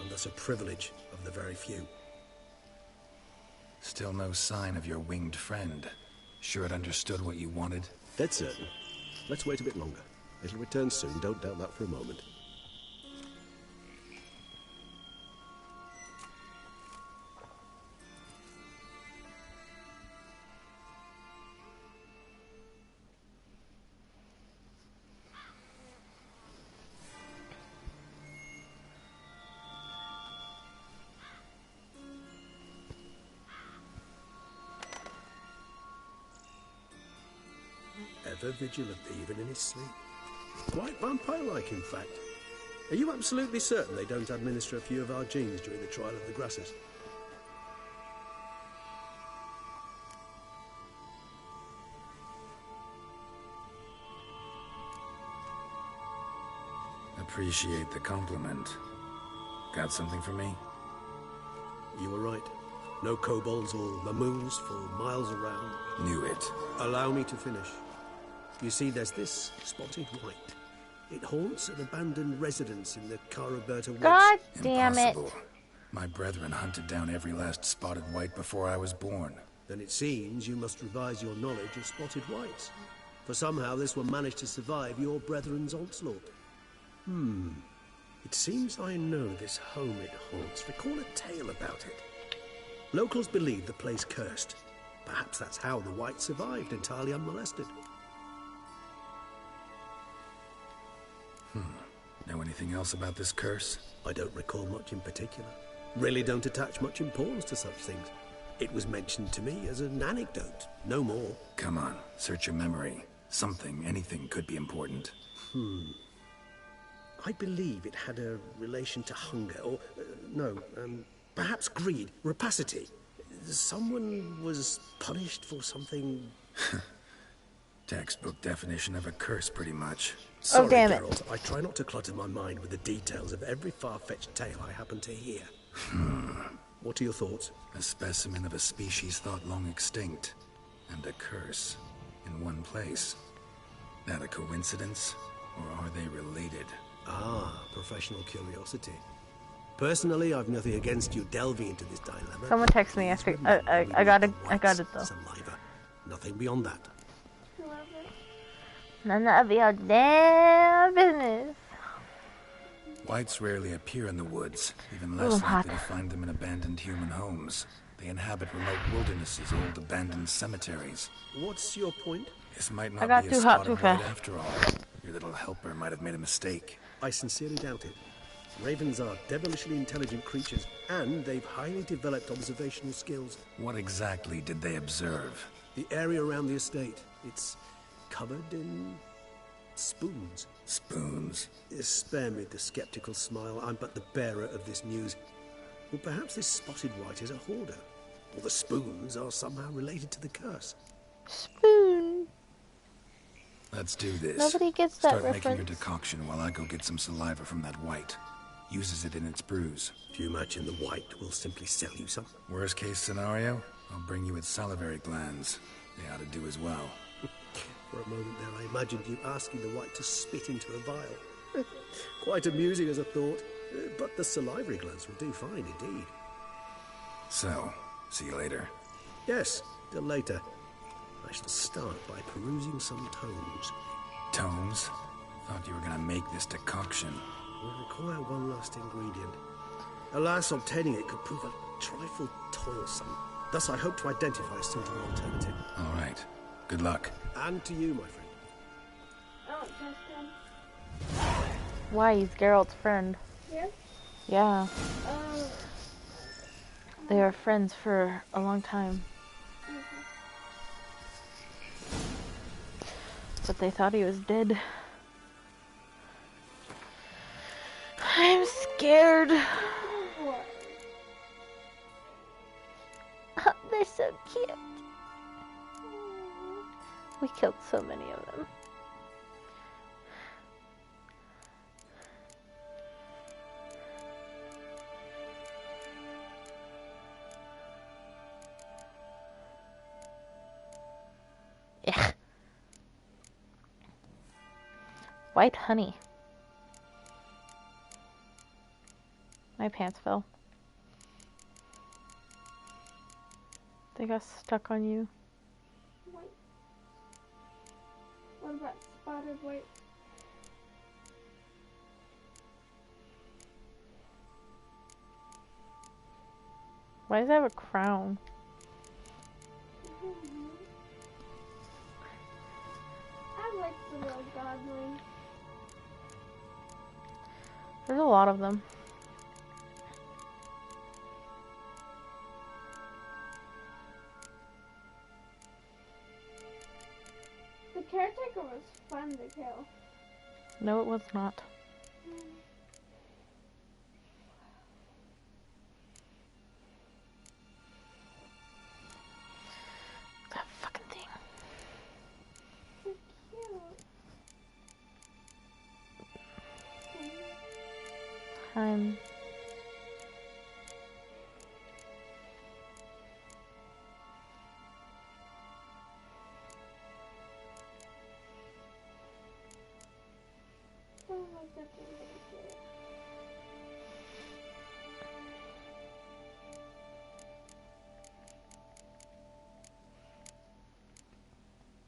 and thus a privilege of the very few. Still no sign of your winged friend. Sure it understood what you wanted? Dead certain. Let's wait a bit longer. It'll return soon, don't doubt that for a moment. Ever vigilant, even in his sleep. Quite vampire-like, in fact. Are you absolutely certain they don't administer a few of our genes during the trial of the grasses? Appreciate the compliment. Got something for me? You were right. No kobolds or mamoons for miles around. Knew it. Allow me to finish. You see, there's this spotted white. It haunts an abandoned residence in the Caraberta Woods. God damn it. Impossible. My brethren hunted down every last spotted white before I was born. Then it seems you must revise your knowledge of spotted whites. For somehow this one managed to survive your brethren's onslaught. It seems I know this home it haunts. Recall a tale about it. Locals believe the place cursed. Perhaps that's how the white survived entirely unmolested. Know anything else about this curse? I don't recall much in particular. Really don't attach much importance to such things. It was mentioned to me as an anecdote, no more. Come on, search your memory. Something, anything could be important. I believe it had a relation to hunger, or, perhaps greed, rapacity. Someone was punished for something... Textbook definition of a curse, pretty much. Sorry, damn it. Geralt. I try not to clutter my mind with the details of every far-fetched tale I happen to hear. What are your thoughts? A specimen of a species thought long extinct, and a curse in one place. That a coincidence, or are they related? Ah, professional curiosity. Personally, I've nothing against you delving into this dilemma. Someone text me. I got it though. Saliva. Nothing beyond that. None of your damn business. Whites rarely appear in the woods, even Ooh, less hot. likely to find them in abandoned human homes. They inhabit remote wildernesses, old abandoned cemeteries. What's your point? This might I not got be too a hot spotted too white fast. after all. Your little helper might have made a mistake. I sincerely doubt it. Ravens are devilishly intelligent creatures, and they've highly developed observational skills. What exactly did they observe? The area around the estate, it's covered in spoons. Spoons? Spare me the skeptical smile. I'm but the bearer of this news. Or perhaps this spotted white is a hoarder. Or the spoons are somehow related to the curse. Spoon. Let's do this. Nobody gets that Start making your reference. decoction while I go get some saliva from that white. Uses it in its brews. If you imagine the white, we'll simply sell you some. Worst case scenario, I'll bring you its salivary glands. They ought to do as well. For a moment there, I imagined you asking the white to spit into a vial. Quite amusing as a thought, but the salivary glands will do fine indeed. So, see you later. Yes, till later. I shall start by perusing some tomes. Tomes? Thought you were gonna make this decoction. We require one last ingredient. Alas, obtaining it could prove a trifle toilsome. Thus, I hope to identify a suitable alternative. All right. Good luck. And to you, my friend. I don't trust him. Why? He's Geralt's friend. Yeah? Yeah. Oh. They were friends for a long time. But they thought he was dead. I'm scared. What? They're so cute. We killed so many of them. Yeah. White honey. My pants fell. They got stuck on you. White. What about spotted white? Why does it have a crown? I like the little godling. There's a lot of them. The caretaker was fun to kill. No, it was not. That fucking thing. So cute. I'm... Oh my god, they're really cute.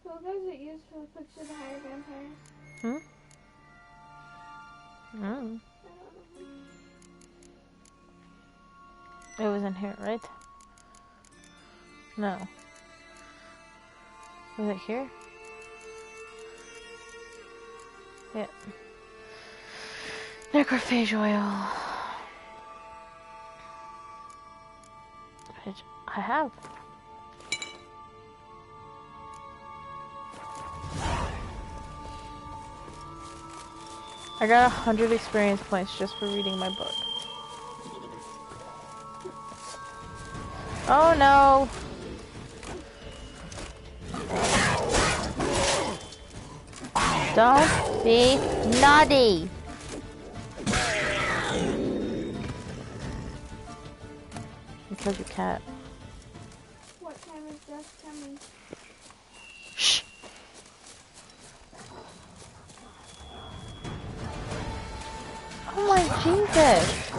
What was it used for the picture of the higher vampires? Hmm? Mm. I don't know. It was in here, right? No. Was it here? Yeah. Necrophage oil. Which I have. I got 100 experience points just for reading my book. Oh no! Don't be naughty. You killed your cat. What time is death coming? Shh. Oh my Jesus.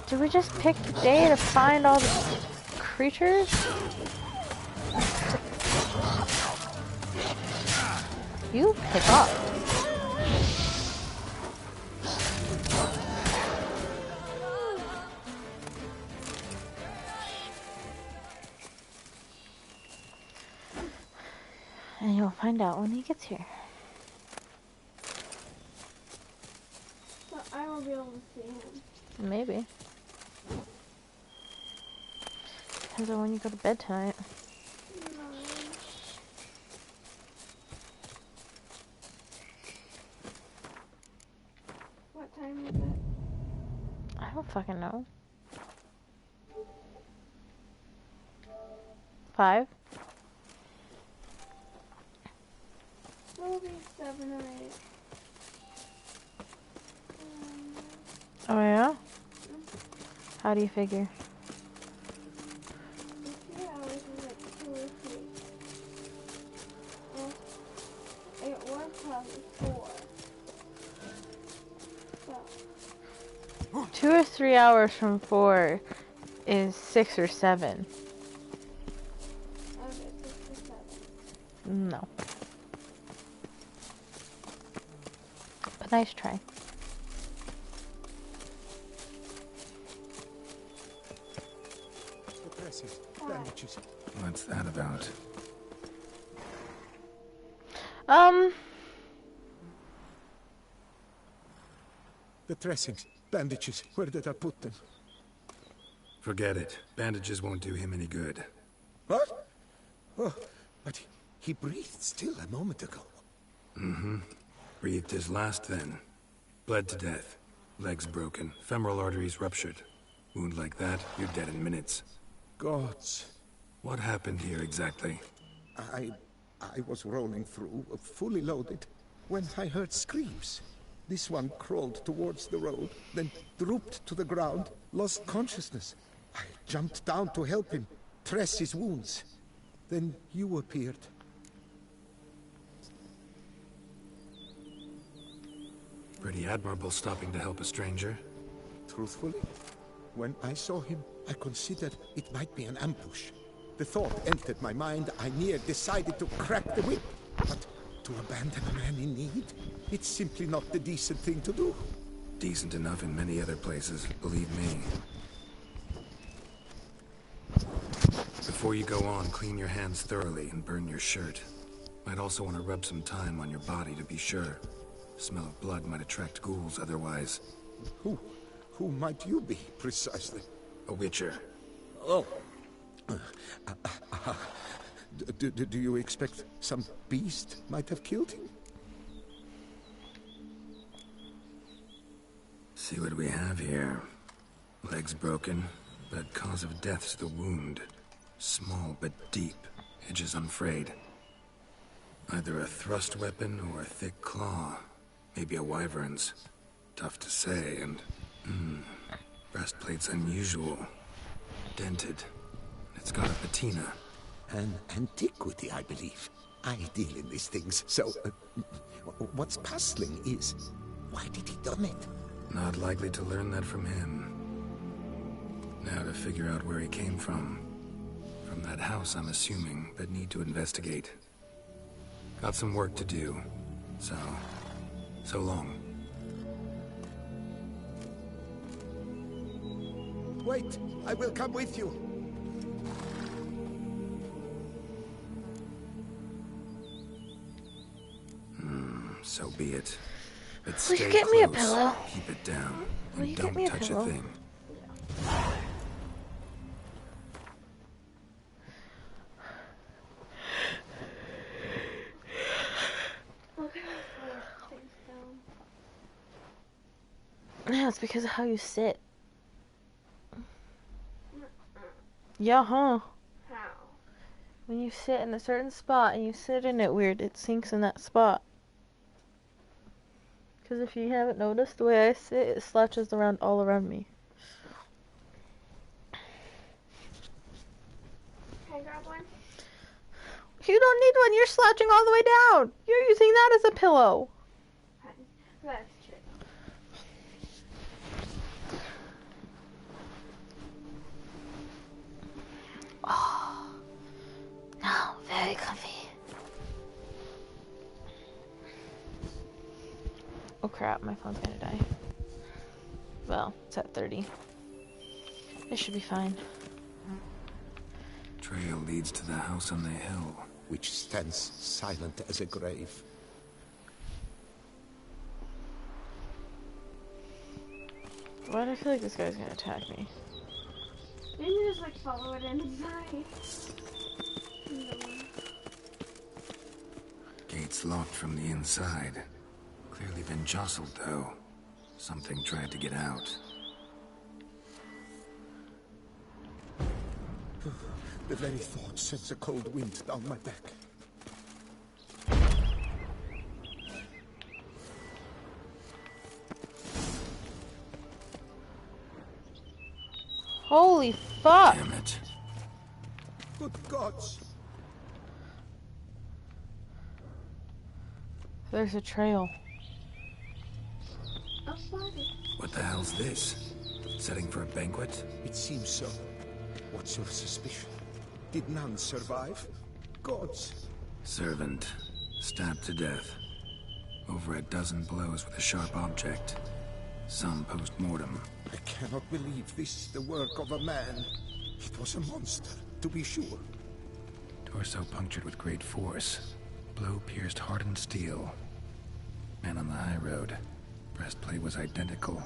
Did we just pick the day to find all the creatures? You pick up. And you'll find out when he gets here. So I will be able to see him. Maybe. Depends on when you go to bed tonight. What time is it? I don't fucking know. 5? It'll be 7 or 8. Oh yeah? How do you figure? 3 hours is like 2 or 3. Well, it was probably 4. So. 2 or 3 hours from 4 is 6 or 7. Okay, 6 or 7. No. But nice try. The dresses, bandages. What's that about? The dressings, bandages. Where did I put them? Forget it. Bandages won't do him any good. What? Oh, but he breathed still a moment ago. Mm-hmm. Breathed his last then. Bled to death. Legs broken. Femoral arteries ruptured. Wound like that, you're dead in minutes. Gods. What happened here exactly? I was rolling through, fully loaded, when I heard screams. This one crawled towards the road, then drooped to the ground, lost consciousness. I jumped down to help him, dress his wounds. Then you appeared. Pretty admirable stopping to help a stranger. Truthfully, when I saw him, I considered it might be an ambush. The thought entered my mind, I near decided to crack the whip. But to abandon a man in need, it's simply not the decent thing to do. Decent enough in many other places, believe me. Before you go on, clean your hands thoroughly and burn your shirt. Might also want to rub some time on your body to be sure. Smell of blood might attract ghouls otherwise. Who might you be, precisely? A witcher. Oh. Do you expect some beast might have killed him? See what we have here. Legs broken, but cause of death's the wound. Small but deep, edges unfrayed. Either a thrust weapon or a thick claw. Maybe a wyvern's. Tough to say, and... breastplate's unusual. Dented. It's got a patina. An antiquity, I believe. I deal in these things, so... what's puzzling is... why did he done it? Not likely to learn that from him. Now to figure out where he came from. From that house, I'm assuming, but need to investigate. Got some work to do. So long. Wait, I will come with you. So be it. But Will stay you get me a close. pillow? Keep it down. Will And you don't get me a touch pillow? a thing. Look at how far things down. Yeah, it's because of how you sit. Yeah, huh? How? When you sit in a certain spot and you sit in it weird, it sinks in that spot. Because if you haven't noticed, the way I sit, it slouches around all around me. Can I grab one? You don't need one. You're slouching all the way down. You're using that as a pillow. That's true. Oh, now very comfy. Oh crap, my phone's gonna die. Well, it's at 30. It should be fine. Trail leads to the house on the hill, which stands silent as a grave. Why do I feel like this guy's gonna attack me? Maybe just like follow it inside. Gates locked from the inside. Clearly been jostled, though. Something tried to get out. The very thought sends a cold wind down my back. Holy fuck! Damn it. Good gods! There's a trail. What the hell's this? Setting for a banquet? It seems so. What's your suspicion? Did none survive? Gods. Servant. Stabbed to death. Over a dozen blows with a sharp object. Some post-mortem. I cannot believe this is the work of a man. It was a monster, to be sure. Torso punctured with great force. Blow pierced hardened steel. Man on the high road. Breastplate was identical.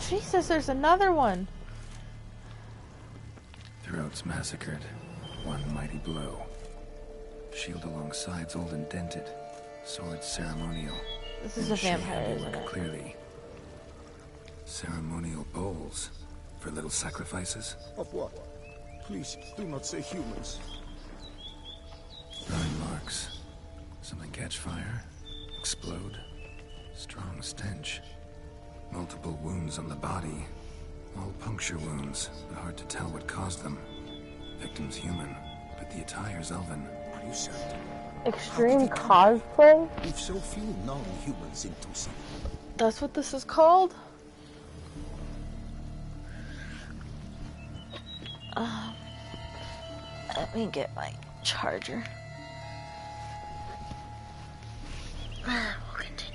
Jesus, there's another one. Throats massacred. One mighty blow. Shield along sides old and dented. Sword ceremonial. This is a vampire, isn't it? Clearly. Ceremonial bowls. For little sacrifices? Of what? Please, do not say humans. Burn marks. Something catch fire. Explode. Strong stench. Multiple wounds on the body. All puncture wounds, but hard to tell what caused them. Victim's human, but the attire's elven. Are you certain? Extreme cosplay? With so few non-humans in Toussaint. That's what this is called? Let me get my charger. We'll continue.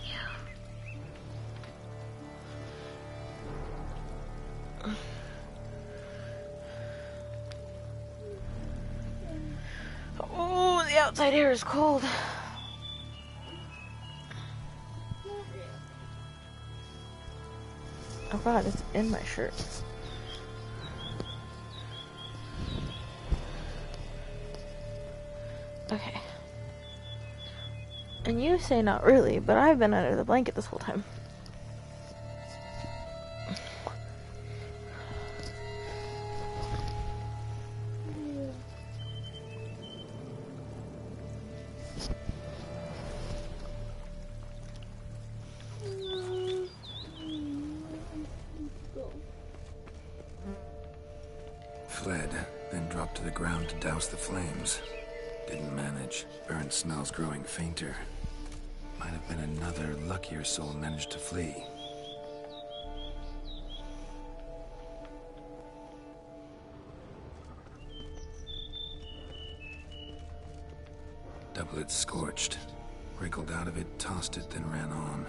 Oh, the outside air is cold. Oh god, it's in my shirt. Okay. And you say not really, but I've been under the blanket this whole time. Fled, then dropped to the ground to douse the flames. Didn't manage. Burnt smells growing fainter. Might have been another luckier soul managed to flee. Doublet scorched. Wriggled out of it, tossed it, then ran on.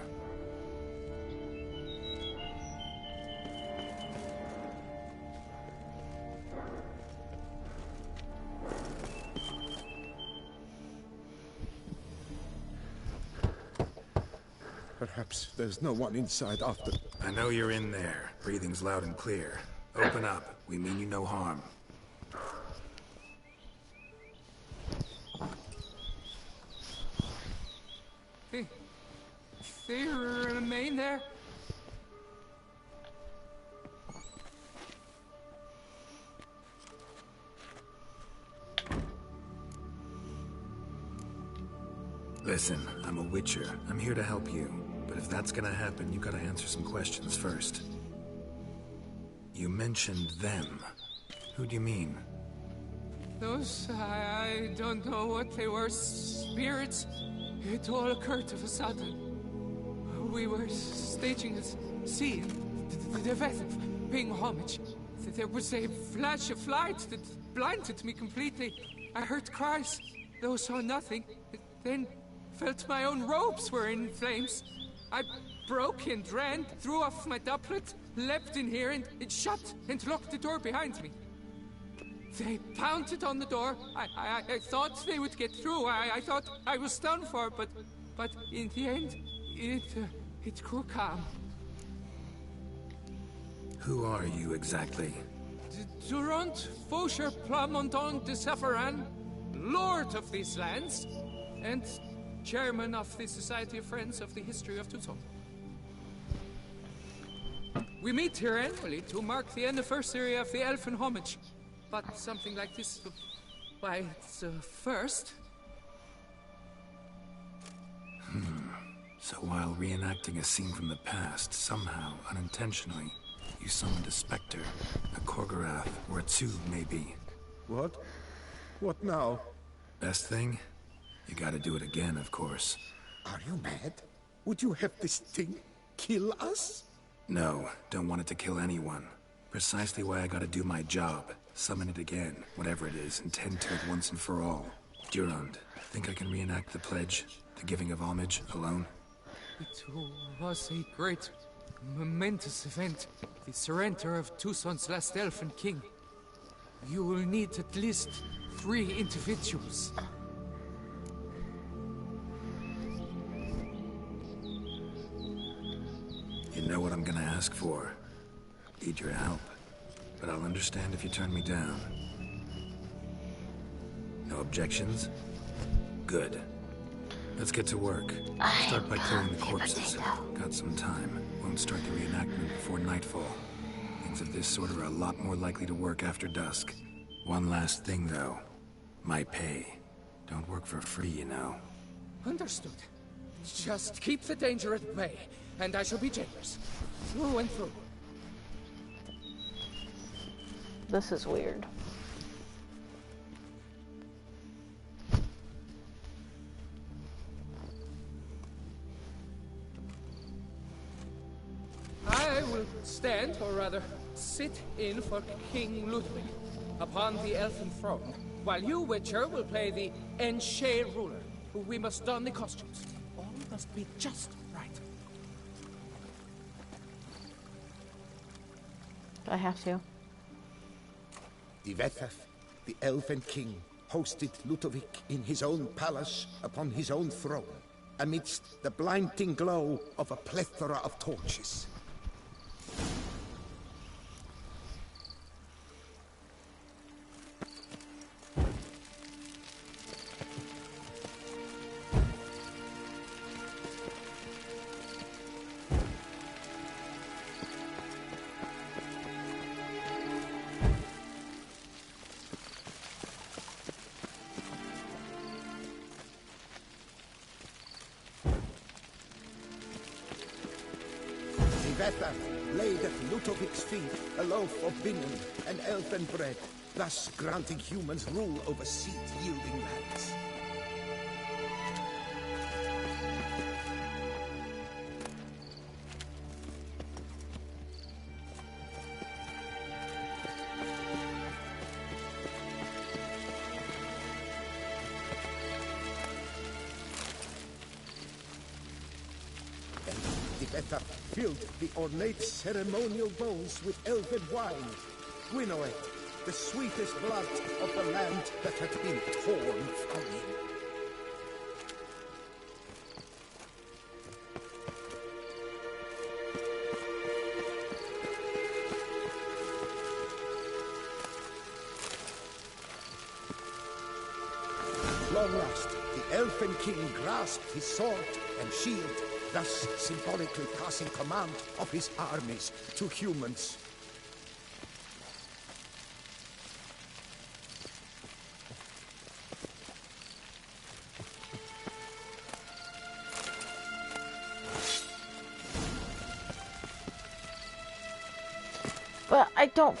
Perhaps there's no one inside after. I know you're in there. Breathing's loud and clear. Open up. We mean you no harm. Hey, they remain there? Listen, I'm a witcher. I'm here to help you. But if that's gonna happen, you gotta answer some questions first. You mentioned them. Who do you mean? Those, I don't know what they were. Spirits. It all occurred of a sudden. We were staging a scene. The event of paying homage. There was a flash of light that blinded me completely. I heard cries, though saw nothing. Then felt my own robes were in flames. I broke and ran, threw off my doublet, leapt in here, and it shut and locked the door behind me. They pounded on the door. I thought they would get through. I thought I was done for, but in the end, it grew calm. Who are you exactly? Durant Faucher Plamondon de Safaran, Lord of these lands, and Chairman of the Society of Friends of the History of Tucson. We meet here annually to mark the anniversary of the Elfin Homage. But something like this, why, it's a first. So while reenacting a scene from the past, somehow, unintentionally, you summoned a specter, a Korgorath, or a Tube, maybe. What? What now? Best thing? You gotta do it again, of course. Are you mad? Would you have this thing kill us? No, don't want it to kill anyone. Precisely why I gotta do my job. Summon it again, whatever it is, and tend to it once and for all. Durand, think I can reenact the pledge, the giving of homage, alone? It was a great, momentous event. The surrender of Tucson's last elfin king. You will need at least 3 individuals. You know what I'm gonna ask for. Need your help. But I'll understand if you turn me down. No objections? Good. Let's get to work. Start by killing the corpses. Got some time. Won't start the reenactment before nightfall. Things of this sort are a lot more likely to work after dusk. One last thing, though. My pay. Don't work for free, you know. Understood. Just keep the danger at bay, and I shall be generous. Through and through. This is weird. I will stand, or rather, sit in for King Ludwig upon the elfin throne, while you, Witcher, will play the Enche ruler. We must don the costumes. All must be just right. I have to. Divethaf, the Elven King, hosted Ludovic in his own palace upon his own throne, amidst the blinding glow of a plethora of torches. Divethaf laid at Ludovic's feet a loaf of binen and elfin bread, thus granting humans rule over seed-yielding lands. Divethaf filled the ornate ceremonial bowls with elven wine, Gwynnoed, the sweetest blood of the land that had been torn from him. Long last, the Elfin King grasped his sword and shield, thus symbolically passing command of his armies to humans. But I don't...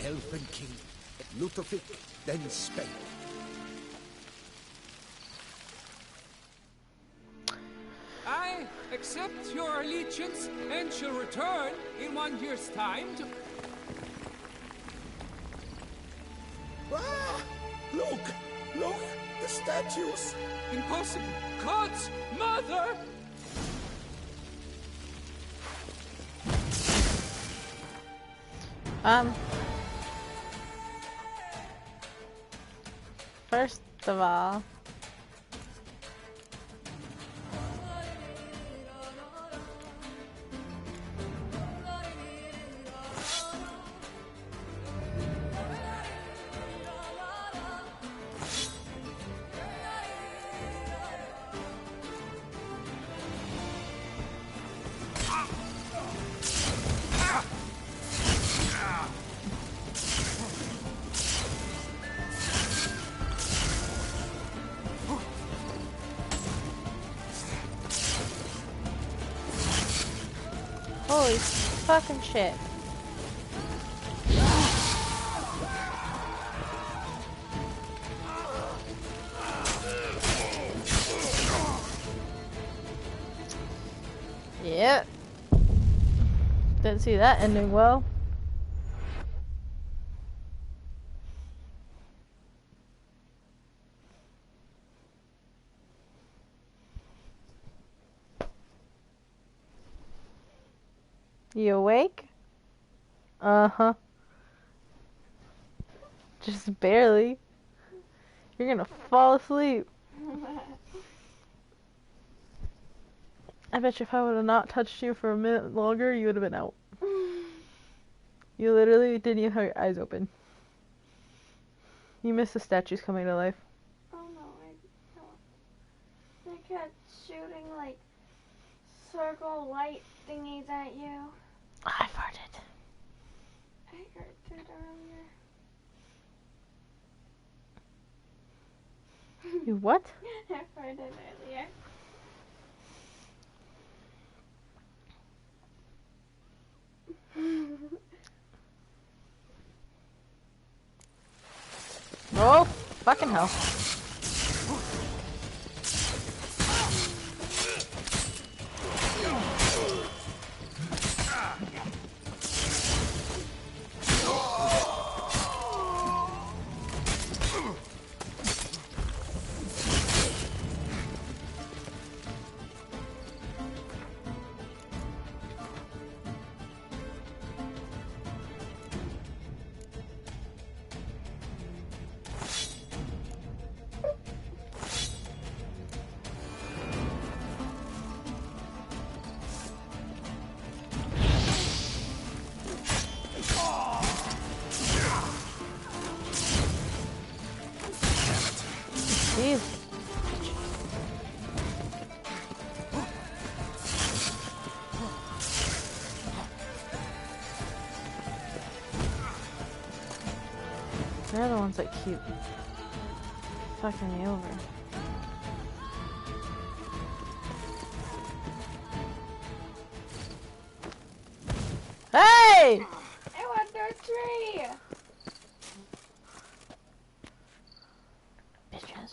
Elven King, Ludovic, then Spain. I accept your allegiance and shall return in 1 year's time to... Ah! Look! Look! The statues! Impossible! God's mother! First of all... Holy fucking shit. Yep. Didn't see that ending well. You awake? Uh-huh. Just barely. You're gonna fall asleep. I bet you if I would have not touched you for a minute longer, you would have been out. You literally didn't even have your eyes open. You missed the statues coming to life. Oh no, I don't. They kept shooting like circle light thingies at you. I farted. I heard it earlier. You what? I farted earlier. Oh, fucking hell. Jeez. They're the ones that keep fucking me over. Hey! I went through a tree! Bitches.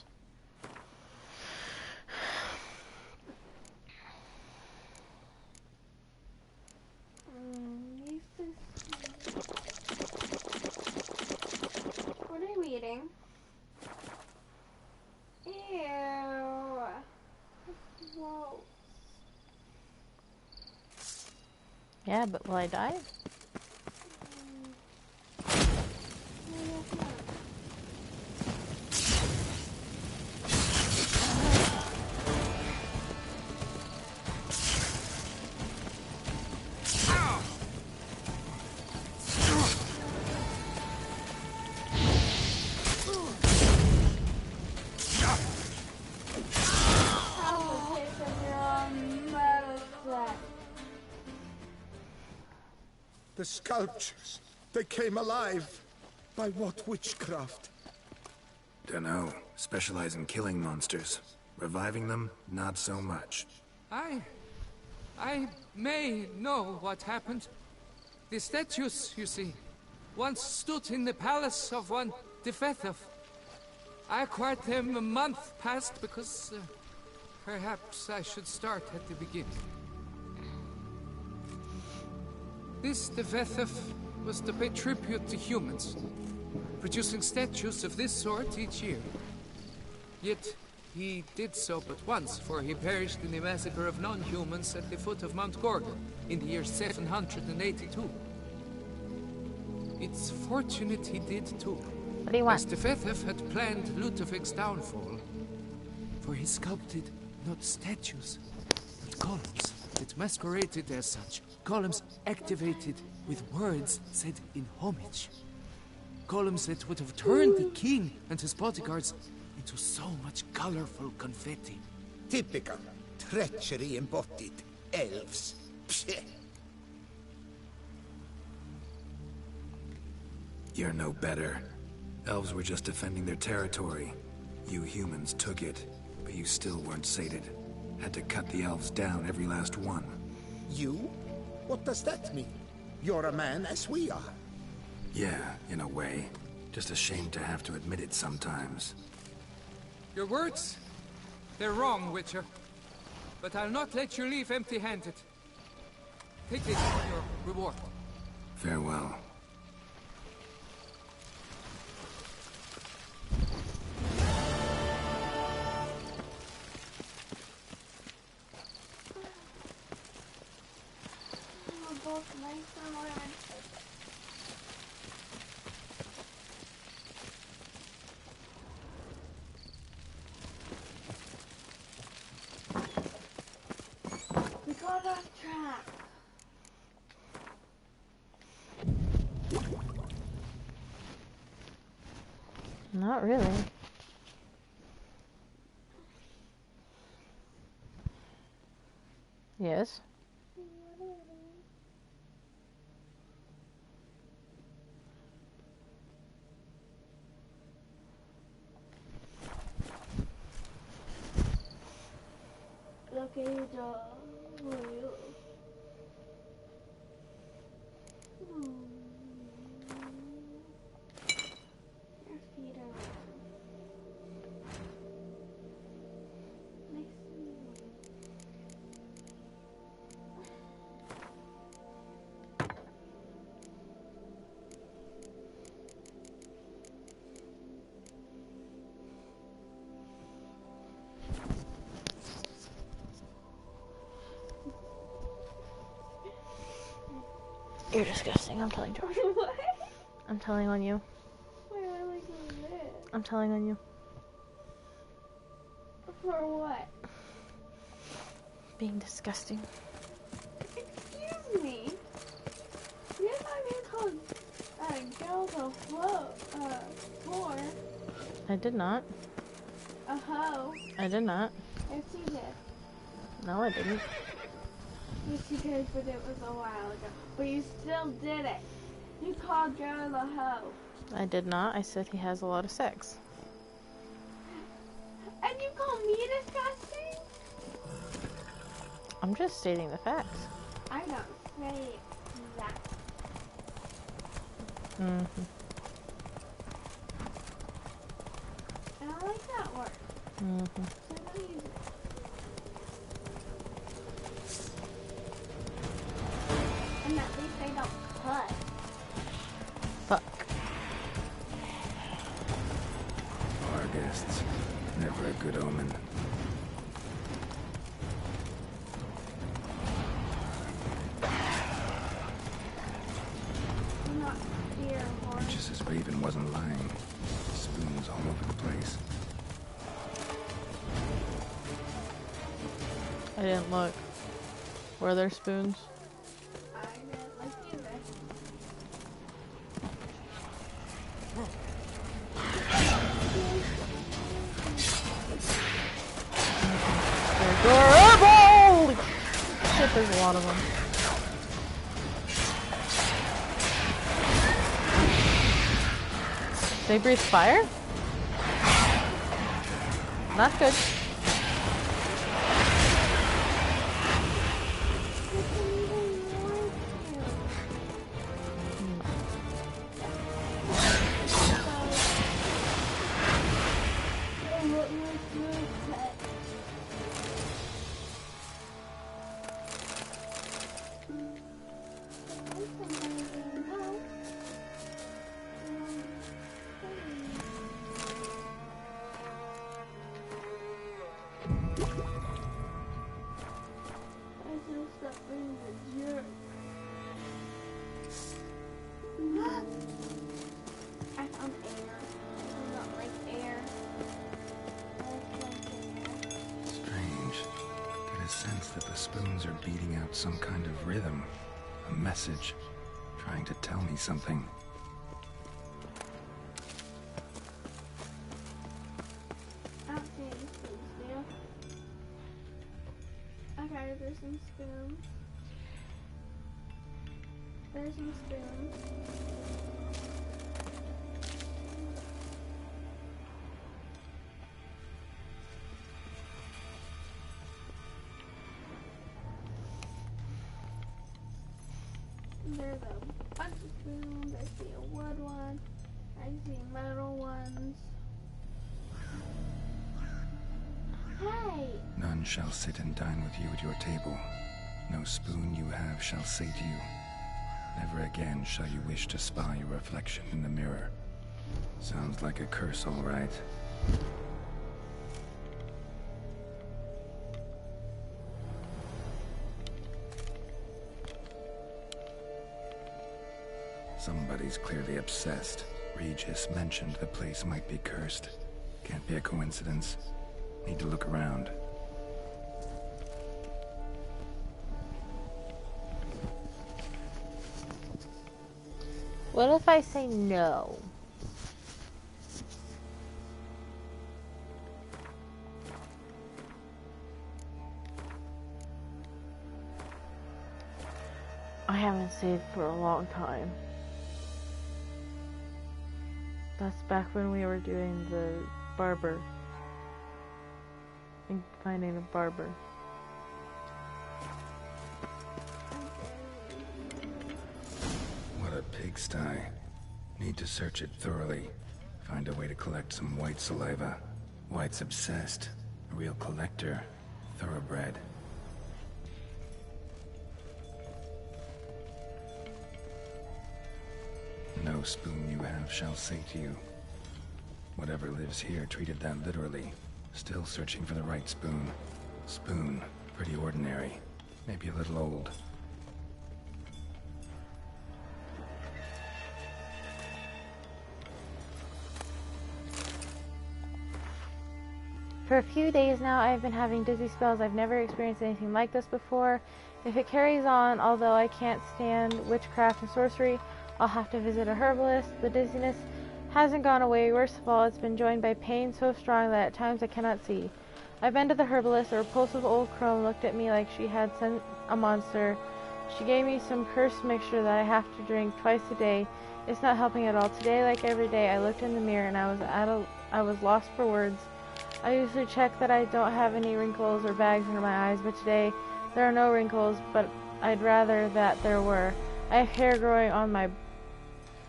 disgusting. Ew. Whoa. Yeah, but will I die? The sculptures, they came alive. By what witchcraft? Dunno. Specialize in killing monsters. Reviving them, not so much. I may know what happened. The statues, you see, once stood in the palace of one Tefethov. I acquired them a month past because perhaps I should start at the beginning. This Tefethov was to pay tribute to humans, producing statues of this sort each year. Yet, he did so but once, for he perished in the massacre of non-humans at the foot of Mount Gorgon in the year 782. It's fortunate he did too. What do you want? As Tefethov had planned Ludovic's downfall, for he sculpted not statues, but columns that masqueraded as such. Columns activated with words said in homage. Columns that would have turned the king and his bodyguards into so much colorful confetti. Typical. Treachery embodied. Elves. Psheh. You're no better. Elves were just defending their territory. You humans took it, but you still weren't sated. Had to cut the elves down, every last one. You? What does that mean? You're a man as we are. Yeah, in a way. Just ashamed to have to admit it sometimes. Your words? They're wrong, Witcher. But I'll not let you leave empty-handed. Take this for your reward. Farewell. Both nice and romantic. We got off track. Not really. Yes. Look at you, will your feet are nice and warm. You're disgusting. I'm telling George. What? I'm telling on you. Why am I like this? I'm telling on you. For what? Being disgusting. Excuse me. You didn't know being called girls a whore. I did not. A hoe. I did not. Yes, you did. No, I didn't. Yes, you did, but it was a while ago. But you still did it. You called girl a hoe. I did not. I said he has a lot of sex. And you call me disgusting? I'm just stating the facts. I don't say that. Mm-hmm. I don't like that word. Mm-hmm. So I don't use it. And at least I don't cuss. Fuck. pests. Never a good omen. Not deer horse. Just as Raven wasn't lying. Spoons all over the place. I didn't look. Were there spoons? I didn't like either. Holy shit, there's a lot of them. They breathe fire? Not good. I found air. I don't like air. Strange. Get a sense that the spoons are beating out some kind of rhythm. A message. Trying to tell me something. I don't see any spoons there. Okay, there's some spoons. There's some spoons. There's a bunch of spoons. I see a wood one. I see metal ones. Hey! None shall sit and dine with you at your table. No spoon you have shall say to you. Never again shall you wish to spy your reflection in the mirror. Sounds like a curse, all right. Somebody's clearly obsessed. Regis mentioned the place might be cursed. Can't be a coincidence. Need to look around. What if I say no? I haven't saved for a long time. That's back when we were doing the barber. And finding a barber. What a pigsty. Need to search it thoroughly. Find a way to collect some white saliva. White's obsessed. A real collector. Thoroughbred. No spoon you have shall say to you. Whatever lives here treated that literally. Still searching for the right spoon. Spoon. Pretty ordinary. Maybe a little old. For a few days now, I've been having dizzy spells. I've never experienced anything like this before. If it carries on, although I can't stand witchcraft and sorcery, I'll have to visit a herbalist. The dizziness hasn't gone away. Worst of all, it's been joined by pain so strong that at times I cannot see. I've been to the herbalist. A repulsive old crone looked at me like she had sent a monster. She gave me some cursed mixture that I have to drink twice a day. It's not helping at all. Today, like every day, I looked in the mirror and I was lost for words. I usually check that I don't have any wrinkles or bags under my eyes, but today there are no wrinkles, but I'd rather that there were. I have hair growing on my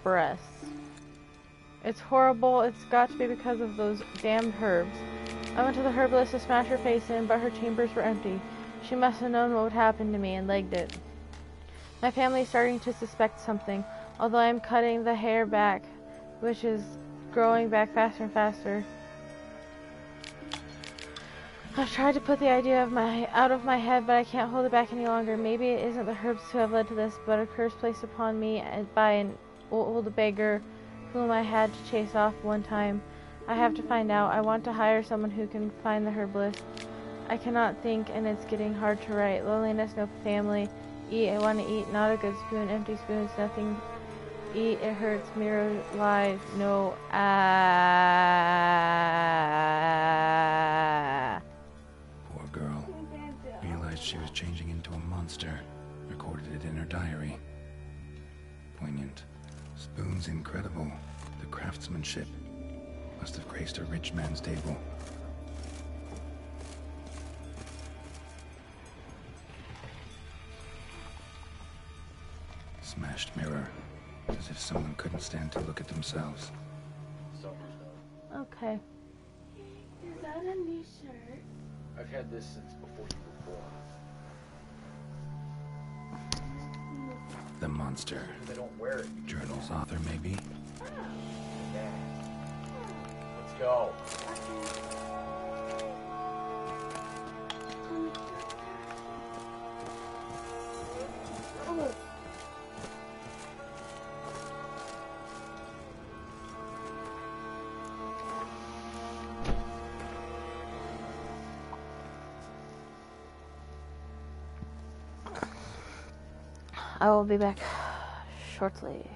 breasts. It's horrible. It's got to be because of those damned herbs. I went to the herbalist to smash her face in, but her chambers were empty. She must have known what would happen to me and legged it. My family is starting to suspect something, although I'm cutting the hair back, which is growing back faster and faster. I've tried to put the idea out of my head, but I can't hold it back any longer. Maybe it isn't the herbs who have led to this, but a curse placed upon me by an old beggar whom I had to chase off one time. I have to find out. I want to hire someone who can find the herbalist. I cannot think, and it's getting hard to write. Loneliness, no family. Eat, I want to eat, not a good spoon. Empty spoons, nothing. Eat, it hurts. Mirror, lies, no. Poor girl. Realized she was changing into a monster. Recorded it in her diary. Poignant. Spoons incredible. The craftsmanship. Must have graced a rich man's table. Smashed mirror. As if someone couldn't stand to look at themselves. Okay. Is that a new shirt? I've had this since before you were born. The monster. They don't wear it. Journal's author, maybe? Yeah. Let's go. Oh. I will be back shortly.